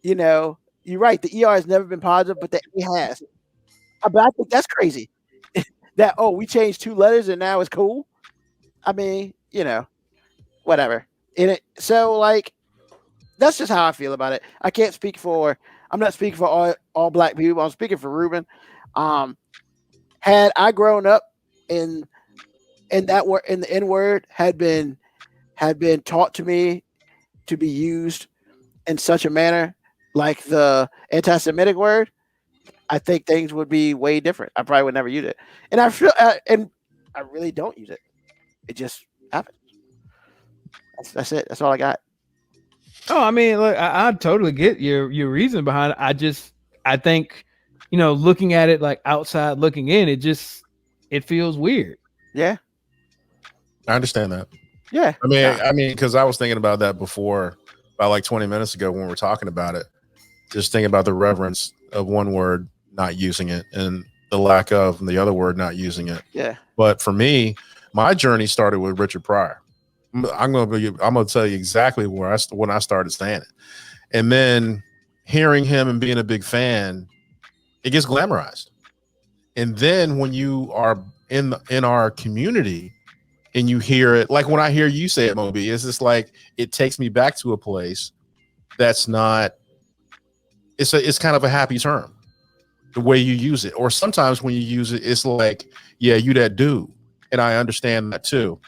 you're right. The ER has never been positive, but the A has. But I think that's crazy. That we changed 2 letters and now it's cool. I mean, whatever. So like, that's just how I feel about it. I'm not speaking for all black people. I'm speaking for Ruben. Had I grown up in that word, in the N word had been taught to me to be used in such a manner like the anti-Semitic word, I think things would be way different. I probably would never use it, and I really don't use it. It just happens. That's it. That's all I got. Oh, I mean, look, I totally get your reason behind it. I think, looking at it like outside looking in, it feels weird. Yeah. I understand that. Yeah. I mean, because I was thinking about that before, about like 20 minutes ago when we were talking about it. Just thinking about the reverence of one word, not using it, and the lack of the other word, not using it. Yeah. But for me, my journey started with Richard Pryor. I'm gonna tell you exactly when I started saying it, and then hearing him and being a big fan, it gets glamorized. And then when you are in our community and you hear it, like when I hear you say it, Moby, it's just like it takes me back to a place that's not. It's kind of a happy term, the way you use it. Or sometimes when you use it, it's like, yeah, you that dude, and I understand that too.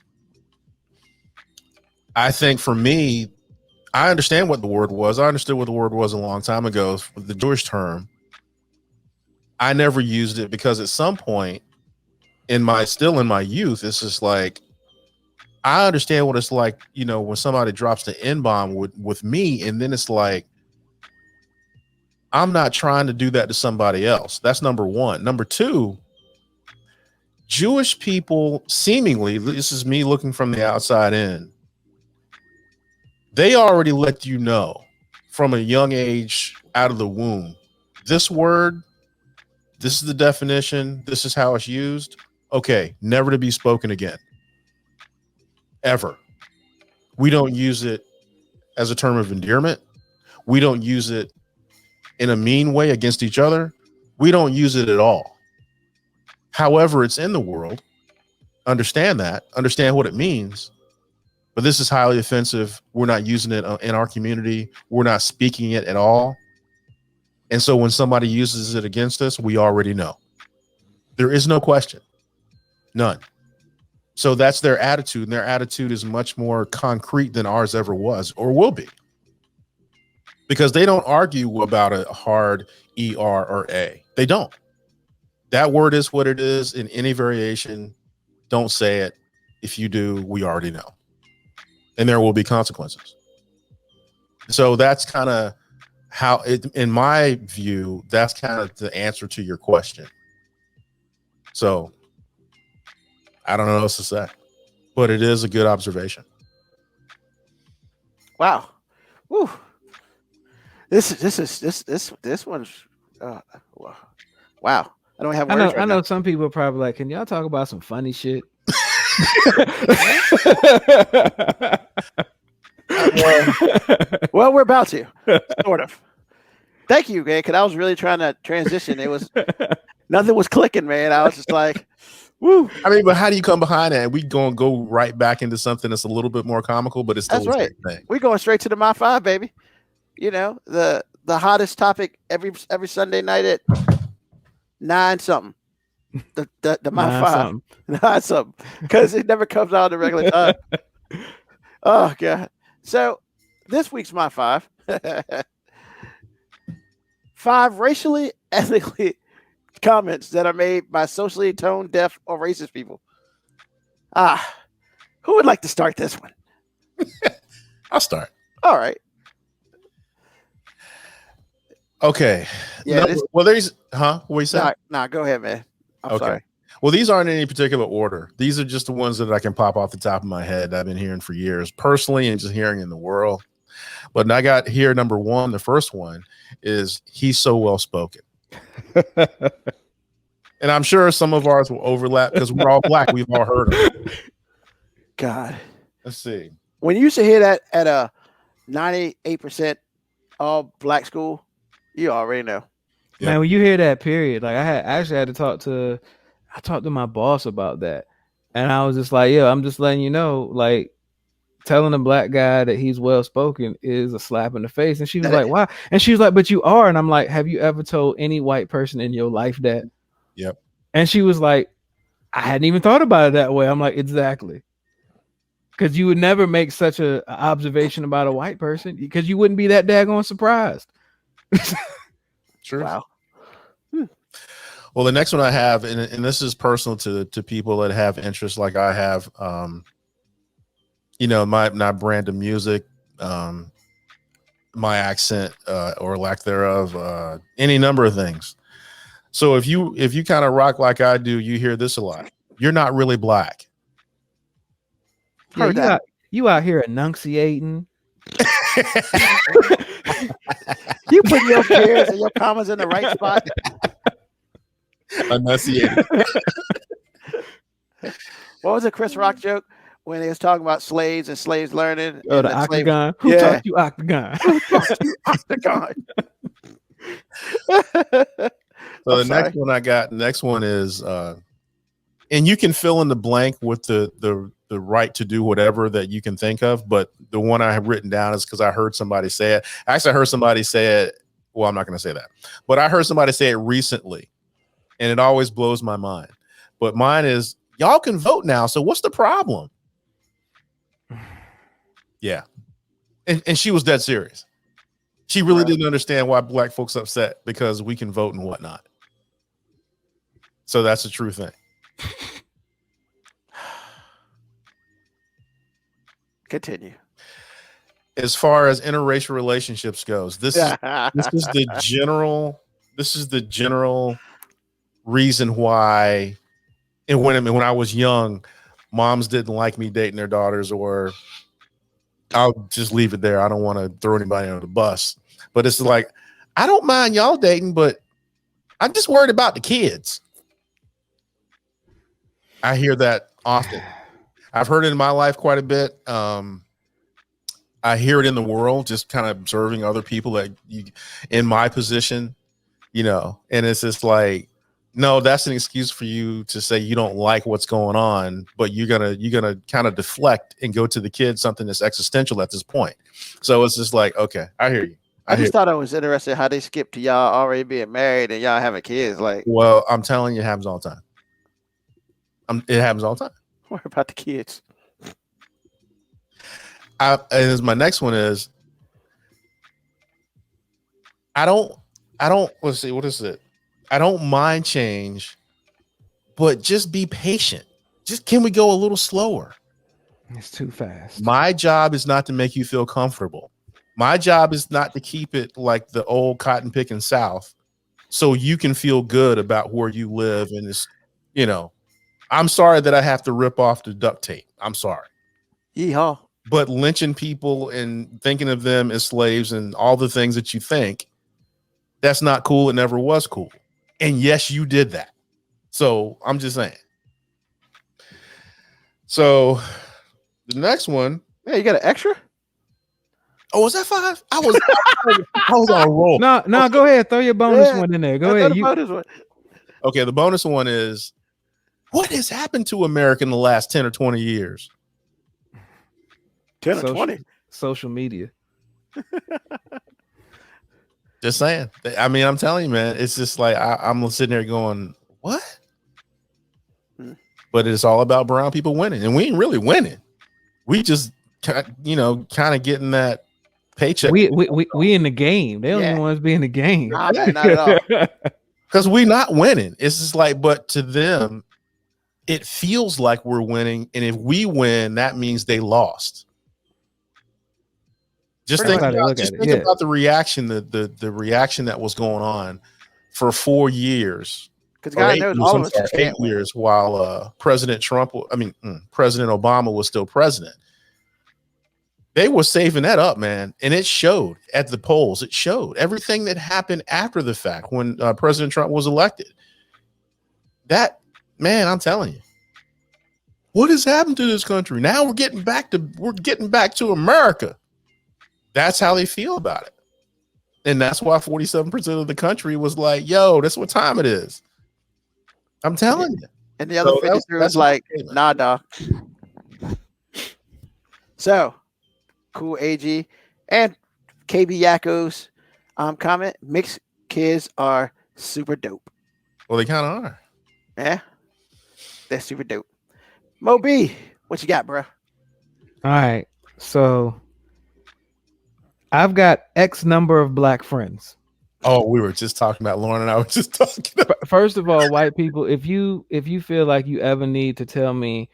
I think for me, I understand what the word was. I understood what the word was a long time ago, the Jewish term. I never used it because at some point in my youth, it's just like, I understand what it's like, when somebody drops the N-bomb with me, and then it's like, I'm not trying to do that to somebody else. That's number one. Number two, Jewish people, seemingly, this is me looking from the outside in, they already let you know from a young age out of the womb, this word, this is the definition, this is how it's used. Okay, never to be spoken again. Ever. We don't use it as a term of endearment. We don't use it in a mean way against each other. We don't use it at all. However, it's in the world. Understand what it means. But this is highly offensive. We're not using it in our community. We're not speaking it at all. And so when somebody uses it against us, we already know. There is no question. None. So that's their attitude. And their attitude is much more concrete than ours ever was or will be. Because they don't argue about a hard ER or A. They don't. That word is what it is in any variation. Don't say it. If you do, we already know. And there will be consequences. So that's kind of how it, in my view, that's kind of the answer to your question. So I don't know what else to say, but it is a good observation. Wow. Woo. This one's wow. I don't have words. I know some people are probably like, can y'all talk about some funny shit? Well, we're about to, sort of. Thank you, man, because I was really trying to transition. It was nothing was clicking, man. I was just like, woo. I mean, but how do you come behind that? We gonna go right back into something that's a little bit more comical, but it's still that's right. We're going straight to the My Five, baby. The hottest topic every Sunday night at 9 something. The My Five, 9 something, because it never comes out at the regular time. Oh god! So this week's My Five. 5 racially, ethnically comments that are made by socially tone deaf or racist people. Who would like to start this one? I'll start. All right. Okay. Yeah. Well, there's what you said? Nah, go ahead, man. I'm sorry. Well, these aren't in any particular order. These are just the ones that I can pop off the top of my head. I've been hearing for years, personally, and just hearing in the world. But I got here number one. The first one is he's so well spoken, and I'm sure some of ours will overlap because we're all black. We've all heard of it. God. Let's see. When you used to hear that at a 98% all black school, you already know. Yeah. Man, when you hear that period, like I actually had to talk to my boss about that. And I was just like, yeah, I'm just letting you know, like telling a black guy that he's well spoken is a slap in the face. And she was like, why? And she was like, but you are. And I'm like, have you ever told any white person in your life that? Yep. And she was like, I hadn't even thought about it that way. I'm like, exactly. Because you would never make such a observation about a white person because you wouldn't be that daggone surprised. True. Wow. Well, the next one I have, and this is personal to people that have interests like I have, my brand of music, my accent or lack thereof, any number of things. So if you kind of rock like I do, you hear this a lot. You're not really black. Yeah, you out here enunciating. You put your pairs and your commas in the right spot. Enunciating. What was a Chris Rock joke when he was talking about slaves and slaves learning? Oh, the octagon. Who Yeah. taught you octagon? Who taught you octagon? So the next one I got, the next one is, and you can fill in the blank with the right to do whatever that you can think of. But the one I have written down is because I heard somebody say it. Actually, I heard somebody say it. Well, I'm not going to say that, but I heard somebody say it recently, and it always blows my mind. But mine is, y'all can vote now. So what's the problem? Yeah. And she was dead serious. She really didn't understand why black folks upset because we can vote and whatnot. So that's a true thing. Continue. As far as interracial relationships goes, this is the general reason why. And when I was young, moms didn't like me dating their daughters, or I'll just leave it there. I don't want to throw anybody under the bus, but it's like, I don't mind y'all dating, but I'm just worried about the kids. I hear that often. I've heard it in my life quite a bit. I hear it in the world, just kind of observing other people that in my position, and it's just like, no, that's an excuse for you to say you don't like what's going on, but you're gonna kind of deflect and go to the kids something that's existential at this point. So it's just like, okay, I hear you. I just thought it was interesting how they skipped to y'all already being married and y'all having kids. Like, well, I'm telling you, it happens all the time. It happens all the time. What about the kids? And my next one is, I don't. Let's see, what is it? I don't mind change, but just be patient. Just, can we go a little slower? It's too fast. My job is not to make you feel comfortable. My job is not to keep it like the old cotton picking South, so you can feel good about where you live. And it's, I'm sorry that I have to rip off the duct tape. I'm sorry. Yeehaw. But lynching people and thinking of them as slaves and all the things that you think, that's not cool. It never was cool. And yes, you did that. So I'm just saying. So the next one. Yeah, you got an extra? Oh, was that 5? I was on a roll. No, go ahead. Throw your bonus one in there. Go ahead. Okay, the bonus one is, what has happened to America in the last 10 or 20 years? 10 or 20? Social media. Just saying. I mean, I'm telling you, man, it's just like, I'm sitting there going, what? But it's all about brown people winning. And we ain't really winning. We just, kind of getting that paycheck. We in the game. They don't even want us to be in the game. Nah, not at all. Because we not winning. It's just like, but to them, it feels like we're winning, and if we win, that means they lost. Just think about the reaction, the reaction that was going on for 4 years. Because God knows all of us just 8 years while President Obama was still president. They were saving that up, man. And it showed at the polls. It showed everything that happened after the fact when President Trump was elected. That, man, I'm telling you, what has happened to this country? Now we're getting back to America. That's how they feel about it. And that's why 47% of the country was like, yo, that's what time it is. I'm telling you. And the other 53 was like, nah, dog. So, cool AG and KB Yakko's comment, mixed kids are super dope. Well, they kind of are. Yeah. They're super dope. Mo B, what you got, bro? All right. So I've got X number of black friends. Oh, we were just talking about Lauren and I were just talking about. First of all, white people, if you feel like you ever need to tell me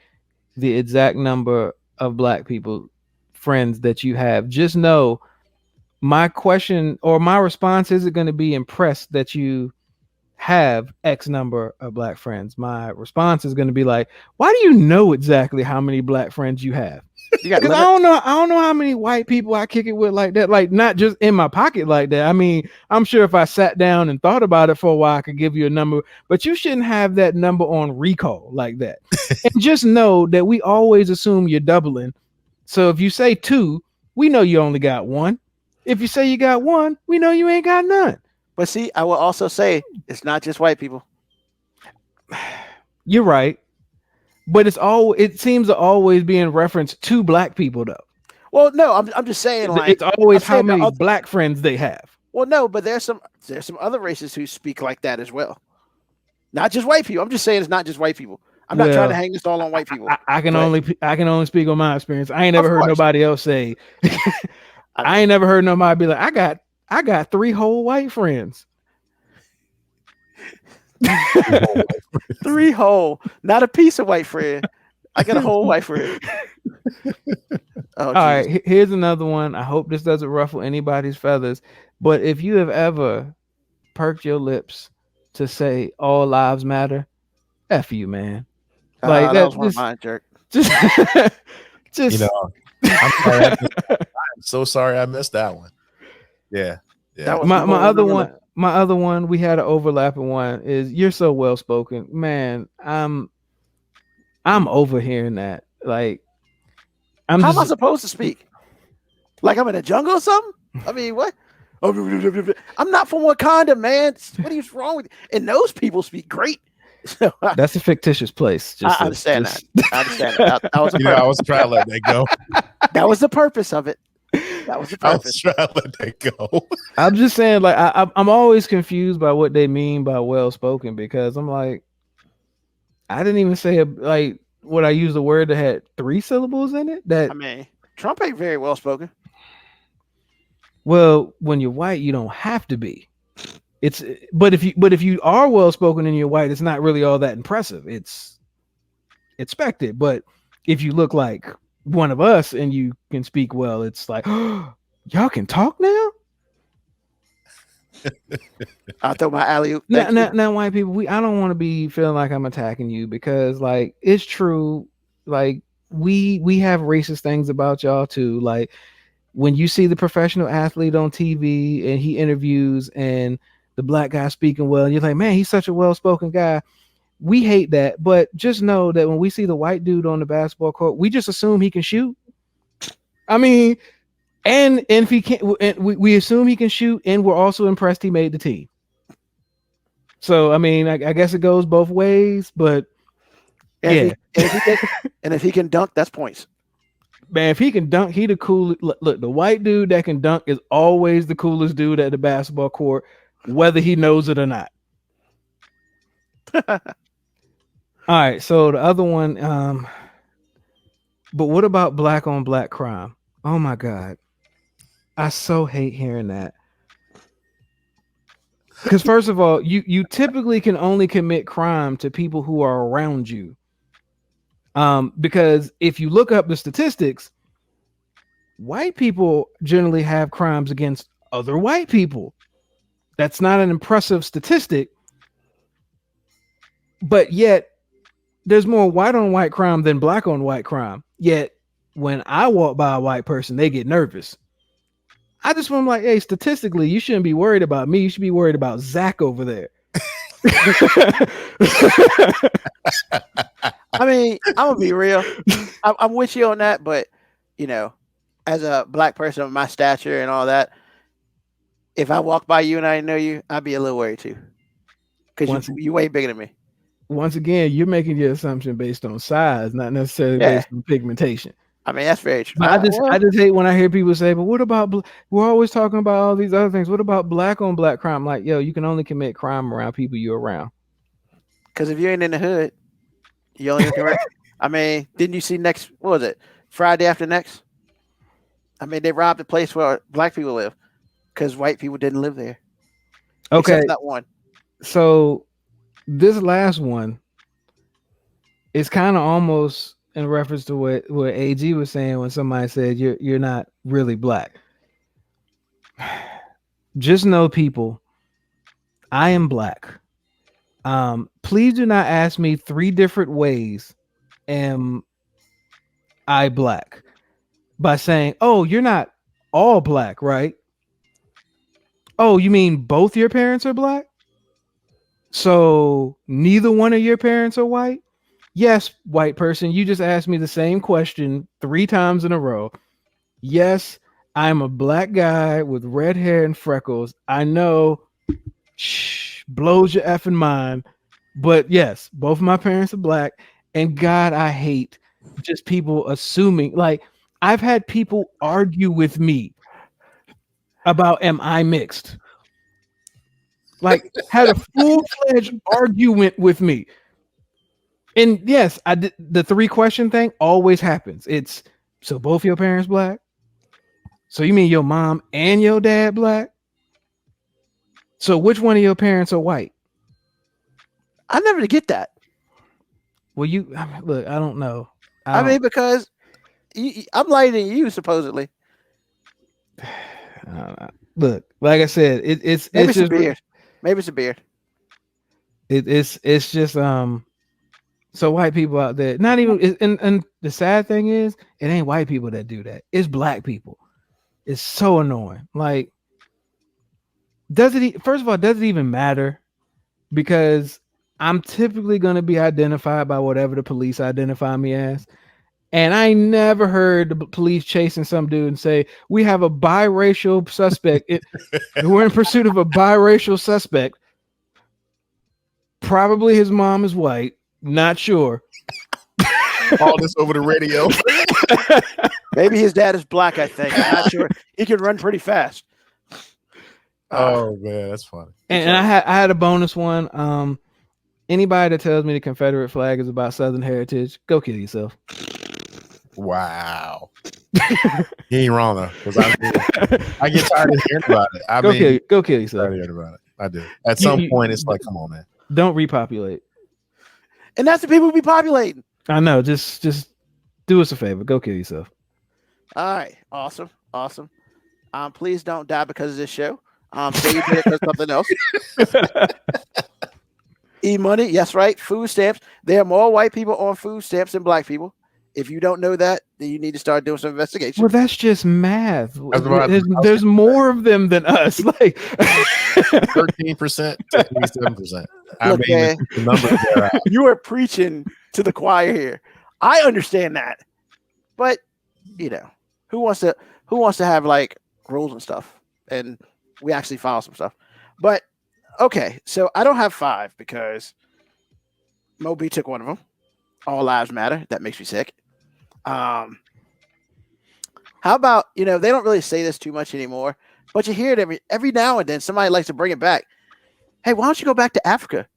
the exact number of black people friends that you have, just know my question or my response isn't going to be impressed that you have X number of black friends. My response is going to be like, why do you know exactly how many black friends you have? Because I don't know how many white people I kick it with like that, like not just in my pocket like that. I mean, I'm sure if I sat down and thought about it for a while, I could give you a number, but you shouldn't have that number on recall like that. And just know that we always assume you're doubling. So if you say 2, we know you only got 1. If you say you got 1, we know you ain't got none. But see, I will also say it's not just white people. You're right. But it seems to always be in reference to black people, though. Well, no, I'm just saying, like, it's always how many black friends they have. Well, no, but there's some other races who speak like that as well. Not just white people. I'm just saying it's not just white people. I'm not trying to hang this all on white people. I can only speak on my experience. I ain't never heard nobody else say. I ain't never heard nobody be like, I got 3 whole white friends. 3 whole, not a piece of white friend. I got a whole white friend. All right, here's another one. I hope this doesn't ruffle anybody's feathers, but if you have ever perked your lips to say all lives matter, F you, man. Like that was one of mine, jerk. Just you know, I'm so sorry I missed that one. Yeah. My other one, we had an overlapping one, is you're so well spoken, man. I'm overhearing that. Like, how am I supposed to speak? Like I'm in a jungle or something? I mean, what? I'm not from Wakanda, man. What is wrong with you? And those people speak great. That's a fictitious place. I understand that. I understand that. That was I was trying to let that go. That was the purpose of it. That was the purpose. I was trying to let that go. I'm just saying, like, I'm always confused by what they mean by well spoken, because I'm like, I didn't even say like what I used the word that had 3 syllables in it. That, I mean, Trump ain't very well spoken. Well, when you're white, you don't have to be. But if you are well spoken and you're white, it's not really all that impressive. It's expected. But if you look like one of us and you can speak well, it's like, oh, y'all can talk now. I'll throw my alley-oop. Now, white people, I don't want to be feeling like I'm attacking you, because like it's true. Like we have racist things about y'all too. Like when you see the professional athlete on TV and he interviews and the black guy speaking well, and you're like, man, he's such a well-spoken guy. We hate that, but just know that when we see the white dude on the basketball court, we just assume he can shoot. I mean, and if he can't, we assume he can shoot, and we're also impressed he made the team. So I mean, I guess it goes both ways, but and if he can dunk, that's points. Man, if he can dunk, he the coolest. Look, the white dude that can dunk is always the coolest dude at the basketball court, whether he knows it or not. All right, so the other one, but what about black on black crime? Oh my God. I so hate hearing that. Because first of all, you typically can only commit crime to people who are around you. Because if you look up the statistics, white people generally have crimes against other white people. That's not an impressive statistic, but yet there's more white on white crime than black on white crime. Yet when I walk by a white person, they get nervous. I just want like, hey, statistically, you shouldn't be worried about me. You should be worried about Zach over there. I mean, I'm gonna be real. I'm with you on that, but you know, as a black person of my stature and all that, if I walk by you and I didn't know you, I'd be a little worried too, because you're way bigger than me. Once again, you're making your assumption based on size, not necessarily based on pigmentation. I mean, that's very true. But I just hate when I hear people say, "But what about we're always talking about all these other things? What about black on black crime?" Like, yo, you can only commit crime around people you're around. Because if you ain't in the hood, you only correct. I mean, didn't you see what was it? Friday after next? I mean, they robbed the place where black people live because white people didn't live there. Okay, except that one. So this last one is kind of almost in reference to what AG was saying when somebody said you're not really black. Just know, people, I am black. Please do not ask me 3 different ways am I black by saying, oh, you're not all black, right? Oh, you mean both your parents are black? So neither one of your parents are white? Yes, white person, you just asked me the same question 3 times in a row. Yes, I'm a black guy with red hair and freckles. I know, blows your effing mind. But yes, both of my parents are black. And God, I hate just people assuming. Like, I've had people argue with me about am I mixed? Like, had a full-fledged argument with me. And yes, I did. The 3-question thing always happens. It's, so both your parents black? So you mean your mom and your dad black? So which one of your parents are white? I never get that. Well, look, I don't know. I mean, because I'm lighter than you, supposedly. Look, like I said, it's maybe it's it's a beard. Maybe it's a beard. It's just so white people out there, not even, and the sad thing is, it ain't white people that do that. It's black people. It's so annoying. Like, first of all, does it even matter? Because I'm typically going to be identified by whatever the police identify me as. And I never heard the police chasing some dude and say, we have a biracial suspect. We're in pursuit of a biracial suspect. Probably his mom is white. Not sure. All this over the radio. Maybe his dad is black, I think. I'm not sure. He can run pretty fast. Oh, man, that's funny. And I had a bonus one. Anybody that tells me the Confederate flag is about Southern heritage, go kill yourself. Wow. He ain't wrong though, because I get tired of hearing about it. Go kill yourself. Tired of hearing about it. I do. At some point, it's like, come on, man. Don't repopulate. And that's the people who be populating. I know. Just do us a favor. Go kill yourself. All right. Awesome. Please don't die because of this show. Say you did it for something else. E-money, yes, right. Food stamps. There are more white people on food stamps than black people. If you don't know that, then you need to start doing some investigation. Well, that's just math. There's more of them than us. Like 13%, 27%. I mean, the numbers are out. You are preaching to the choir here. I understand that, but you know, who wants to have like rules and stuff? And we actually follow some stuff. But okay, so I don't have 5 because Moby took one of them. All lives matter. That makes me sick. How about, they don't really say this too much anymore, but you hear it every now and then. Somebody likes to bring it back. Hey, why don't you go back to Africa?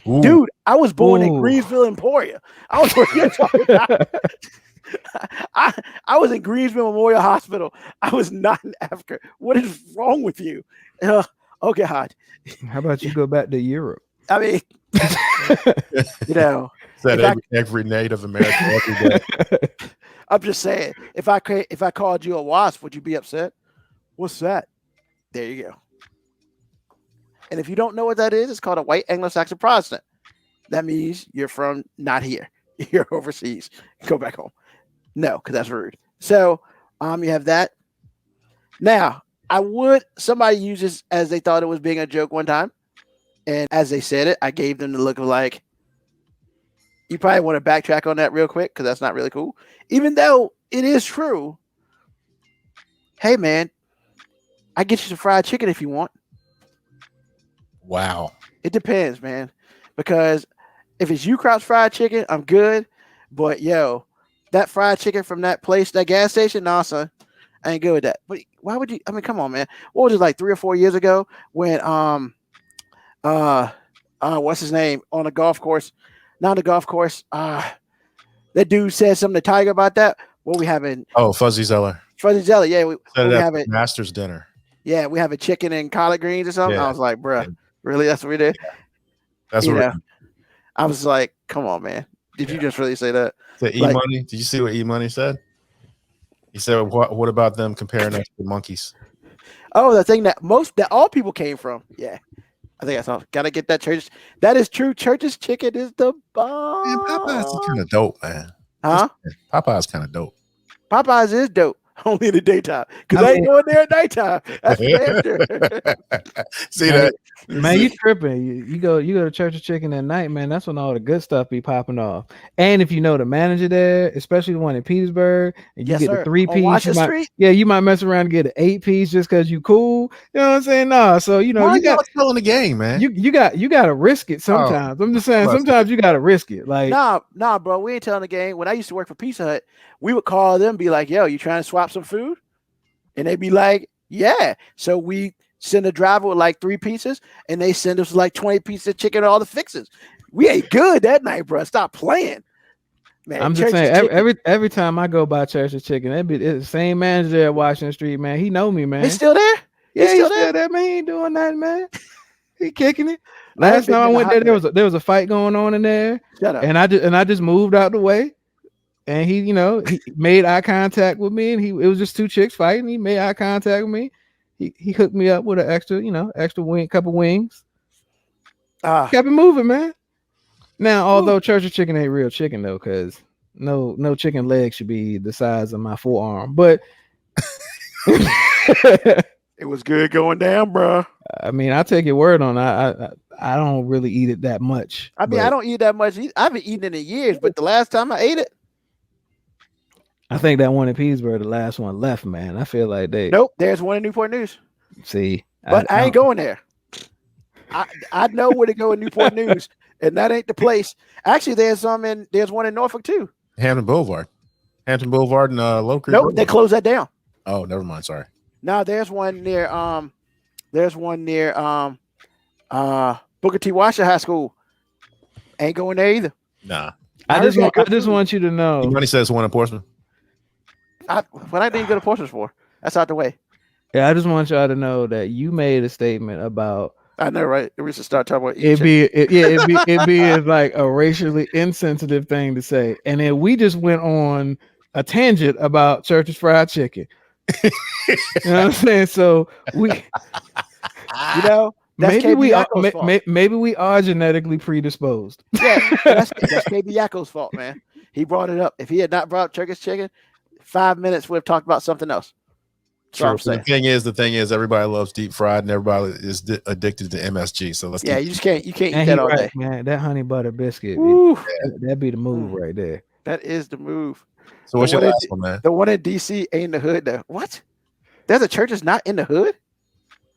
Ooh. Dude, I was born in Greensville, Emporia. I was what you're talking about. I was in Greensville Memorial Hospital. I was not in Africa. What is wrong with you? Oh God. How about you go back to Europe? I mean, Said every Native American every day. I'm just saying, if I called you a wasp, would you be upset? What's that? There you go. And if you don't know what that is, it's called a white Anglo-Saxon Protestant. That means you're from not here. You're overseas. Go back home. No, because that's rude. So you have that. Now, somebody used this as they thought it was being a joke one time. And as they said it, I gave them the look of like, you probably want to backtrack on that real quick because that's not really cool. Even though it is true. Hey, man, I get you some fried chicken if you want. Wow. It depends, man. Because if it's Ukraine's fried chicken, I'm good. But, yo, that fried chicken from that place, that gas station, nah, son, I ain't good with that. But why would you? I mean, come on, man. What was it, like 3 or 4 years ago when, what's his name? On the golf course. Not the golf course. That dude said something to Tiger about that. What we having? Oh, Fuzzy Zeller. Fuzzy Jelly, yeah. We having Masters dinner. Yeah, we have a chicken and collard greens or something. Yeah. I was like, bruh, really? That's what we did? Yeah. That's what I was like, come on, man. Did you just really say that? The E-Money. Did you see what E-Money said? He said, what about them comparing us to monkeys? Oh, the thing that all people came from. Yeah. I think that's all. Gotta get that church. That is true. Church's chicken is the bomb. Man, Popeye's is kind of dope, man. Huh? Popeye's kind of dope. Popeyes is dope. Only in the daytime. Because I ain't going there at nighttime. That's See that? Man, you tripping. You go to Church's Chicken at night, man. That's when all the good stuff be popping off. And if you know the manager there, especially the one in Petersburg, and you get the 3-piece, you might mess around and get an 8-piece just because you cool. You know what I'm saying? Nah, so you got telling the game, man. You got to risk it sometimes. I'm just saying sometimes you got to risk it. Like nah, bro, we ain't telling the game. When I used to work for Pizza Hut, we would call them, be like, "Yo, you trying to swap some food?" And they'd be like, "Yeah." So we send a driver with like 3 pieces, and they send us like 20 pieces of chicken and all the fixes. We ate good that night, bro. Stop playing, man. I'm just saying, every time I go by Church's Chicken, it's the same manager at Washington Street, man. He know me, man. He's still there? Yeah, he's still there, man. He ain't doing nothing, man. He kicking it. Last time I went there, there was a fight going on in there. Shut up. And I just moved out the way. And he made eye contact with me, and it was just 2 chicks fighting. He made eye contact with me. He hooked me up with an extra couple wings. Kept it moving, man. Now, although Church's Chicken ain't real chicken though, because no chicken leg should be the size of my forearm. But it was good going down, bro. I mean, I take your word on it. I don't really eat it that much. I mean, I don't eat that much. I haven't eaten it in years, but the last time I ate it, I think that one in Petersburg, the last one left, man. I feel like Nope, there's one in Newport News. See, but I ain't going there. I know where to go in Newport News, and that ain't the place. Actually, there's one in Norfolk too. Hampton Boulevard and Low Creek. Nope, Boulevard. They closed that down. Oh, never mind. Sorry. No, there's one near Booker T. Washington High School. Ain't going there either. Nah. I just want you to know. Money says one in Portsmouth. What I didn't go to Portsmouth for. That's out the way. Yeah, I just want y'all to know that you made a statement about. I know, right? We should start talking about it'd be like a racially insensitive thing to say, and then we just went on a tangent about Church's fried chicken. You know what I'm saying? So maybe we are genetically predisposed. Yeah, that's KB Yakko's fault, man. He brought it up. If he had not brought up Church's chicken, 5 minutes we've talked about something else. True. So the thing is, everybody loves deep fried, and everybody is addicted to MSG. So let's. Yeah, you can't eat that all day, man. That honey butter biscuit, that'd be the move right there. That is the move. So what's your last one, man? The one in DC ain't the hood. What? There's a church that's not in the hood.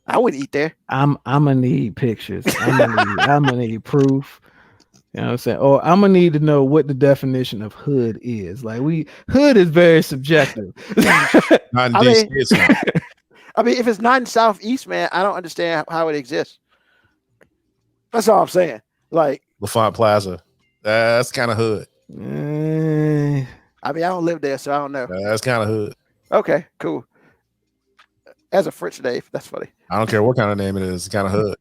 I wouldn't eat there. I'm gonna need pictures. I'm gonna need proof. You know what I'm saying? Or I'm gonna need to know what the definition of hood is. Like hood is very subjective. Not in DC, it's not. I mean, if it's not in Southeast, man, I don't understand how it exists. That's all I'm saying. Like LaFont Plaza, that's kind of hood. I mean, I don't live there, so I don't know. That's kind of hood. Okay, cool. As a French name, that's funny. I don't care what kind of name it is. It's kind of hood.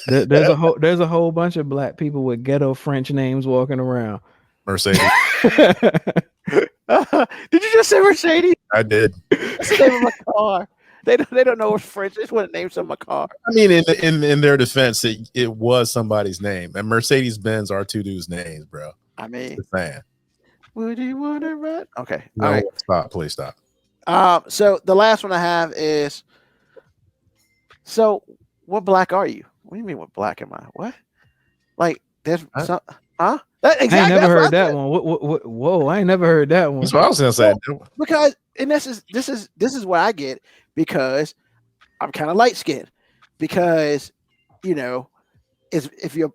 There's a whole bunch of black people with ghetto French names walking around. Mercedes. Did you just say Mercedes? I did. That's the name of my car. They don't know it's French. They just want to name some of my car. I mean, in their defense, it was somebody's name, and Mercedes Benz are two dudes' names, bro. I mean, Just saying. would you want to ride? Okay. No, All right. stop, please stop. So the last one I have is, so what black are you? What do you mean what black am I? What? Like there's some, huh? Exactly, I ain't never heard that said. one. Whoa, I ain't never heard that one. That's what I was gonna say. Because and this is what I get, because I'm kind of light skinned, because if you're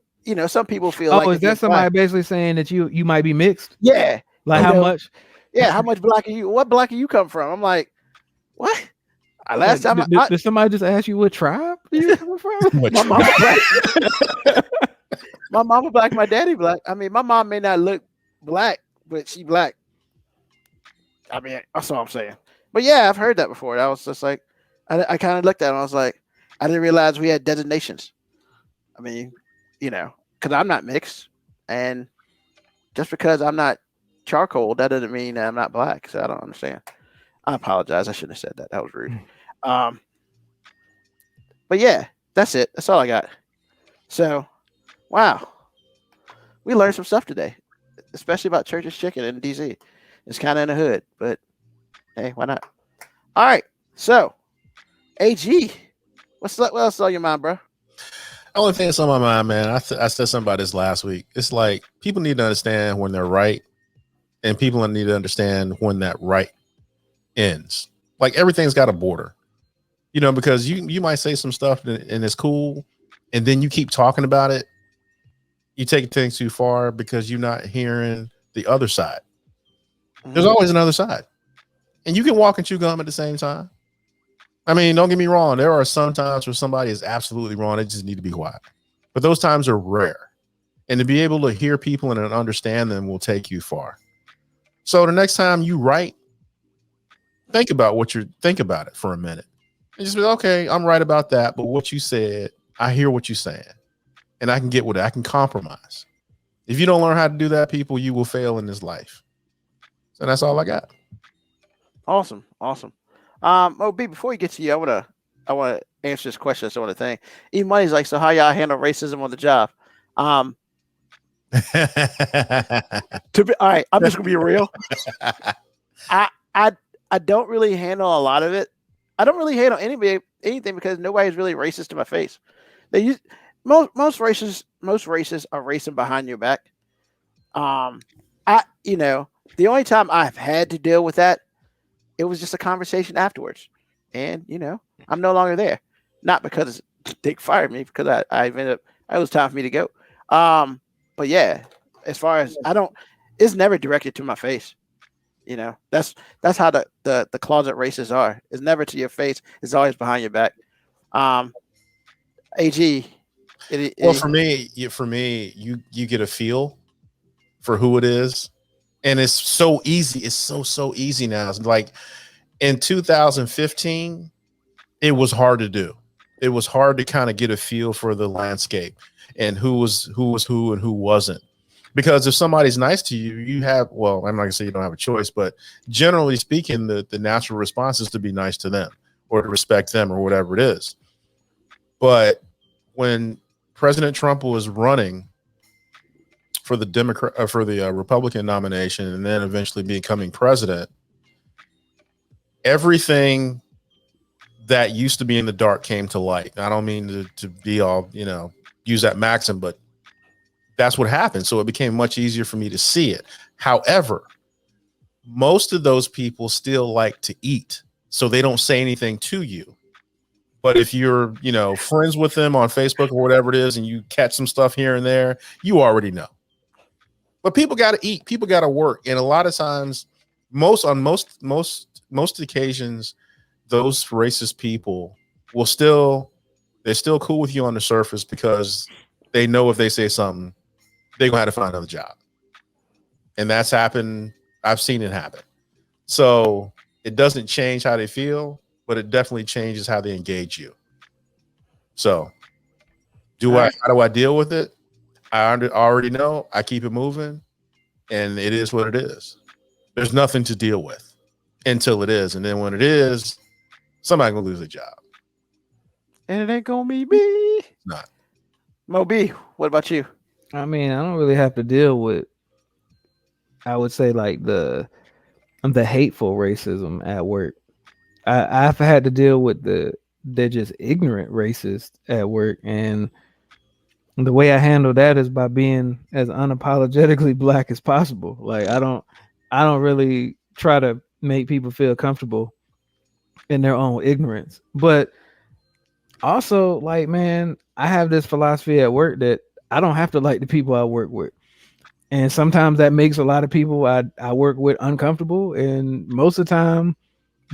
some people feel like, is that somebody black, basically saying that you might be mixed? yeah, Like how much? Yeah, how much black are you? What black are you come from? I'm like, what? Last time did somebody just ask you what tribe you come from? my mama black. My mama black, my daddy black. I mean, my mom may not look black, but she black. I mean, that's all I'm saying. But yeah, I've heard that before. I was just like, I kind of looked at it and I was like, I didn't realize we had designations. I mean, because I'm not mixed, and just because I'm not charcoal, that doesn't mean that I'm not black. So I don't understand. I apologize. I shouldn't have said that. That was rude. But yeah, that's it. That's all I got. So, wow, we learned some stuff today, especially about Church's Chicken in DC. It's kind of in the hood, but hey, why not? All right. So, AG, what else is on your mind, bro? Only thing that's on my mind, man. I said something about this last week. It's like people need to understand when they're right, and people need to understand when that right ends. Like everything's got a border, because you might say some stuff and it's cool, and then you keep talking about it. You take things too far because you're not hearing the other side. There's always another side, and you can walk and chew gum at the same time. I mean, don't get me wrong. There are some times where somebody is absolutely wrong. They just need to be quiet. But those times are rare. And to be able to hear people and understand them will take you far. So the next time you write, think about it for a minute. And just be, okay, I'm right about that. But what you said, I hear what you're saying. And I can get with it. I can compromise. If you don't learn how to do that, people, you will fail in this life. So that's all I got. Awesome. OB, before we get to you, I wanna answer this question. So I want to think. E Money's like, so how y'all handle racism on the job? All right, I'm just gonna be real. I don't really handle a lot of it. I don't really handle anything because nobody's really racist to my face. They use most racists are racing behind your back. The only time I've had to deal with that, it was just a conversation afterwards, and I'm no longer there. Not because they fired me, because I ended up. It was time for me to go. But yeah, as far as it's never directed to my face. That's how the closet racists are. It's never to your face. It's always behind your back. AG. For me, you get a feel for who it is, and it's so easy. It's so easy now. It's like in 2015, it was hard to do. It was hard to kind of get a feel for the landscape and who was who and who wasn't. Because if somebody's nice to you, you have, well, I'm not gonna say you don't have a choice, but generally speaking, the natural response is to be nice to them or to respect them or whatever it is. But when President Trump was running for the Republican nomination and then eventually becoming president, everything that used to be in the dark came to light. I don't mean to be all, use that maxim, but that's what happened. So it became much easier for me to see it. However, most of those people still like to eat, so they don't say anything to you. But if you're, friends with them on Facebook or whatever it is, and you catch some stuff here and there, you already know. But people got to eat. People got to work. And a lot of times, most occasions, those racist people they're still cool with you on the surface because they know if they say something, they're going to have to find another job. And that's happened. I've seen it happen. So it doesn't change how they feel, but it definitely changes how they engage you. So How do I deal with it? I already know. I keep it moving, and it is what it is. There's nothing to deal with until it is, and then when it is, somebody gonna lose a job. And it ain't gonna be me. It's not. Mo B, what about you? I mean, I don't really have to deal with, I would say, like the hateful racism at work. I've had to deal with they're just ignorant racists at work, and the way I handle that is by being as unapologetically black as possible. Like I don't really try to make people feel comfortable in their own ignorance. But also, like, man, I have this philosophy at work that I don't have to like the people I work with. And sometimes that makes a lot of people I work with uncomfortable. And most of the time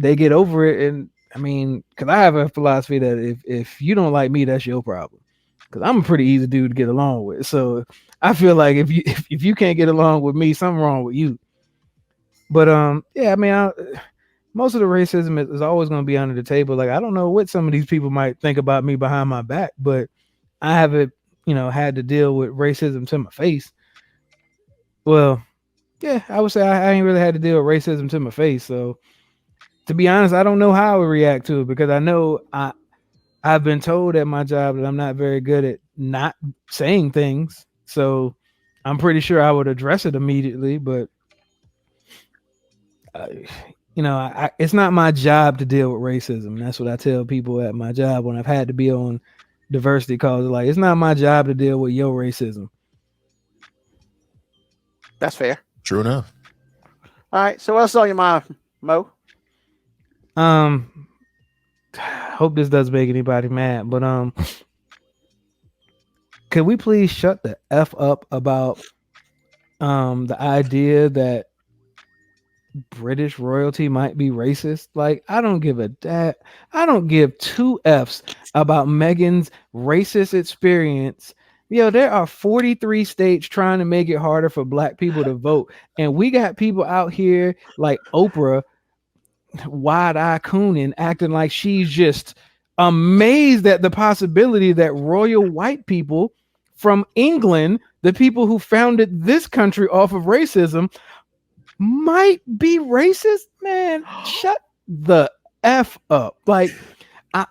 they get over it. And I mean, because I have a philosophy that if you don't like me, that's your problem. Because I'm a pretty easy dude to get along with. So I feel like if you can't get along with me, something wrong with you. But yeah, I mean, most of the racism is always going to be under the table. Like I don't know what some of these people might think about me behind my back, but I haven't, had to deal with racism to my face. Well, yeah, I would say I ain't really had to deal with racism to my face. So to be honest, I don't know how I would react to it because I know I've been told at my job that I'm not very good at not saying things. So I'm pretty sure I would address it immediately, but it's not my job to deal with racism. That's what I tell people at my job when I've had to be on diversity calls. Like, it's not my job to deal with your racism. That's fair. True enough. All right. So what's on your mind, Mo? Hope this doesn't make anybody mad, but could we please shut the F up about the idea that British royalty might be racist? Like, I don't give two F's about Meghan's racist experience. There are 43 states trying to make it harder for black people to vote, and we got people out here like Oprah, wide-eye cooning, acting like she's just amazed at the possibility that royal white people from England, the people who founded this country off of racism, might be racist. Man, shut the F up. Like,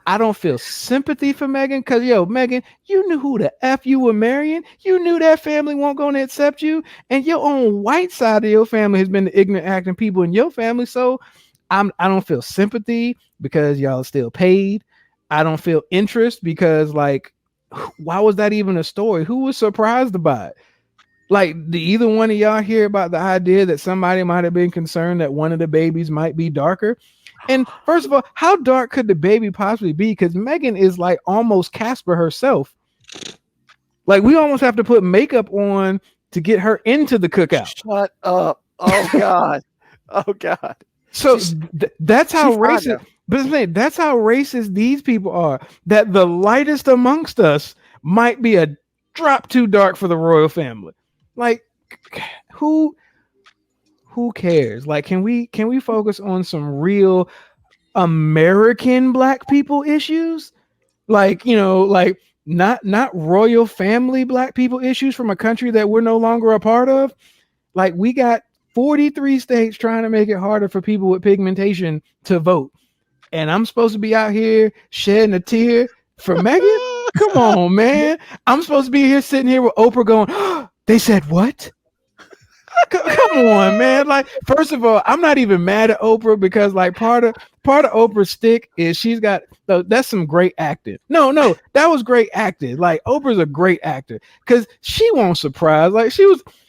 I don't feel sympathy for Meghan because, Meghan, you knew who the F you were marrying. You knew that family won't going to accept you. And your own white side of your family has been the ignorant acting people in your family. So I don't feel sympathy because y'all are still paid. I don't feel interest because, like, why was that even a story? Who was surprised about it? Like, did either one of y'all hear about the idea that somebody might have been concerned that one of the babies might be darker? And first of all, how dark could the baby possibly be? Because Meghan is like almost Casper herself. Like, we almost have to put makeup on to get her into the cookout. Shut up. Oh, God. Oh, God. So that's how racist. But I'm saying that's how racist these people are. That the lightest amongst us might be a drop too dark for the royal family. Like, who cares? Like, can we focus on some real American black people issues? Like, like not royal family black people issues from a country that we're no longer a part of. Like, we got 43 states trying to make it harder for people with pigmentation to vote. And I'm supposed to be out here shedding a tear for Meghan? Come on, man. I'm supposed to be here sitting here with Oprah going, oh, they said what? Come on, man. Like, first of all, I'm not even mad at Oprah because, like, part of Oprah's stick is she's got that's some great acting. No, that was great acting. Like, Oprah's a great actor because she won't surprise. Like,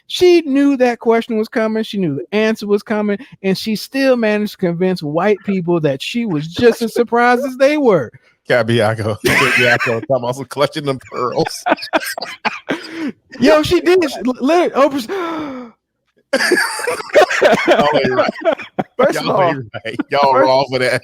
she knew that question was coming. She knew the answer was coming, and she still managed to convince white people that she was just as surprised as they were. Cabiaco. I'm also clutching them pearls. Yo, she did. Literally, Oprah's. First of all, y'all wrong for that.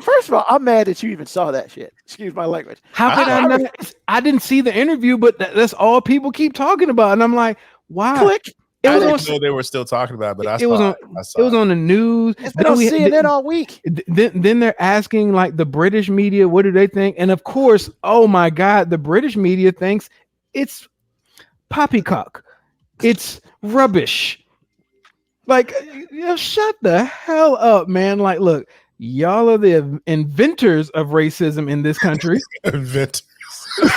First of all, I'm mad that you even saw that shit. Excuse my language. How could I not? I didn't see the interview, but that's all people keep talking about, and I'm like, why? Click. It I was didn't on. know they were still talking about it, but I It was saw on. it. I saw It was on the news. It's been on CNN all week. Then they're asking like the British media, what do they think? And of course, oh my God, the British media thinks it's poppycock. It's rubbish. Like, shut the hell up, man. Like, look, y'all are the inventors of racism in this country. Invent. They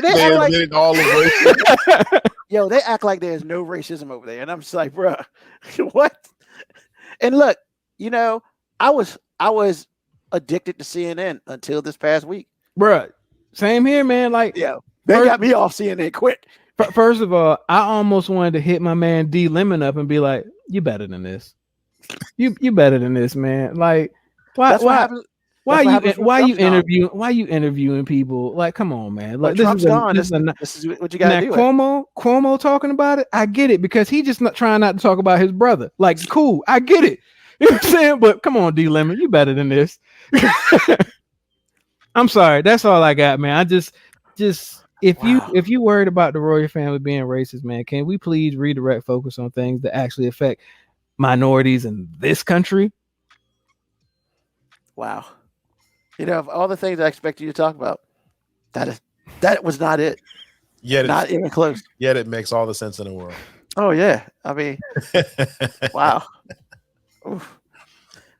They act like, invented all of racism. yo, they act like there's no racism over there, and I'm just like, bro, what? And look, you know, I was addicted to CNN until this past week. Bruh, same here, man. Like, Yeah, they got me off CNN quick. First of all, I almost wanted to hit my man D Lemon up and be like, "You better than this. You better than this, man. Like, why you interviewing people? Like, come on, man. Like, But Trump's gone. This is what you got to do. Cuomo talking about it. I get it because he just not trying not to talk about his brother. Like, cool, I get it. You know what I'm saying? But come on, D Lemon, you better than this. I'm sorry. That's all I got, man. I just. If you worried about the royal family being racist, man, can we please redirect focus on things that actually affect minorities in this country? Wow. You know, of all the things I expected you to talk about, that was not it. Yet not even close. Yet it makes all the sense in the world. Oh yeah. I mean, wow. Oof.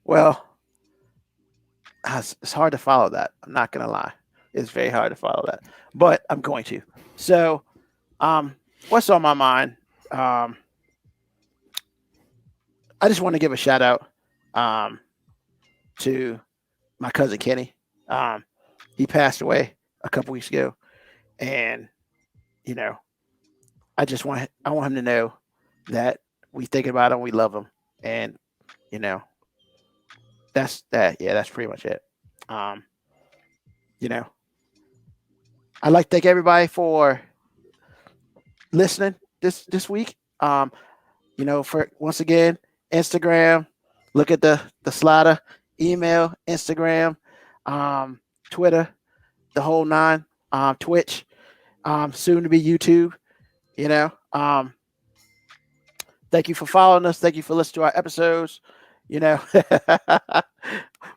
Well, it's hard to follow that. I'm not gonna lie. It's very hard to follow that, but I'm going to. So, what's on my mind? I just want to give a shout out to my cousin Kenny. He passed away a couple weeks ago, and you know, I want him to know that we think about him, we love him, and you know, that's that. Yeah, that's pretty much it. You know, I'd like to thank everybody for listening this week. You know, for once again, Instagram, look at the slider, email, Instagram, Twitter, the whole nine, Twitch, soon to be YouTube. You know, thank you for following us. Thank you for listening to our episodes. You know,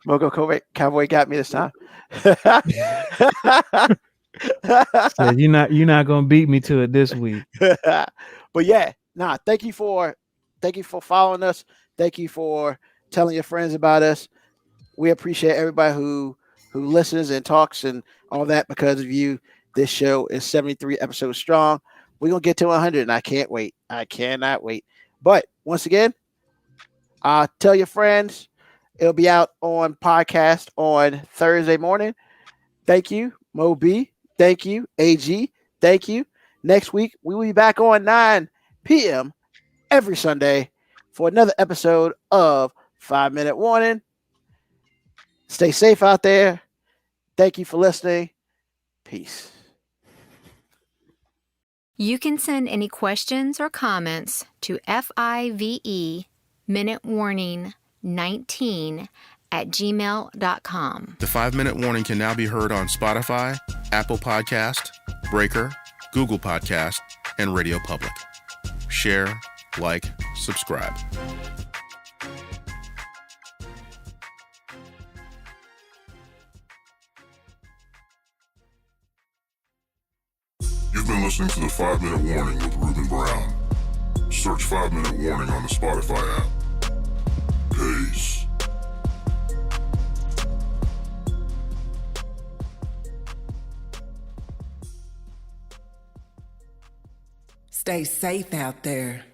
Mogo Cowboy got me this time. So you're not gonna beat me to it this week. But yeah, thank you for following us. Thank you for telling your friends about us. We appreciate everybody who listens and talks and all that. Because of you, this show is 73 episodes strong. We're gonna get to 100, and I can't wait. I cannot wait. But once again, tell your friends. It'll be out on podcast on Thursday morning. Thank you, Mo B. Thank you, AG. Thank you. Next week, we will be back on 9 p.m. every Sunday for another episode of 5 Minute Warning. Stay safe out there. Thank you for listening. Peace. You can send any questions or comments to FIVE Minute Warning 19 at gmail.com. The 5 Minute Warning can now be heard on Spotify, Apple Podcast, Breaker, Google Podcast, and Radio Public. Share, like, subscribe. You've been listening to the 5 Minute Warning with Ruben Brown. Search 5 Minute Warning on the Spotify app. Peace. Stay safe out there.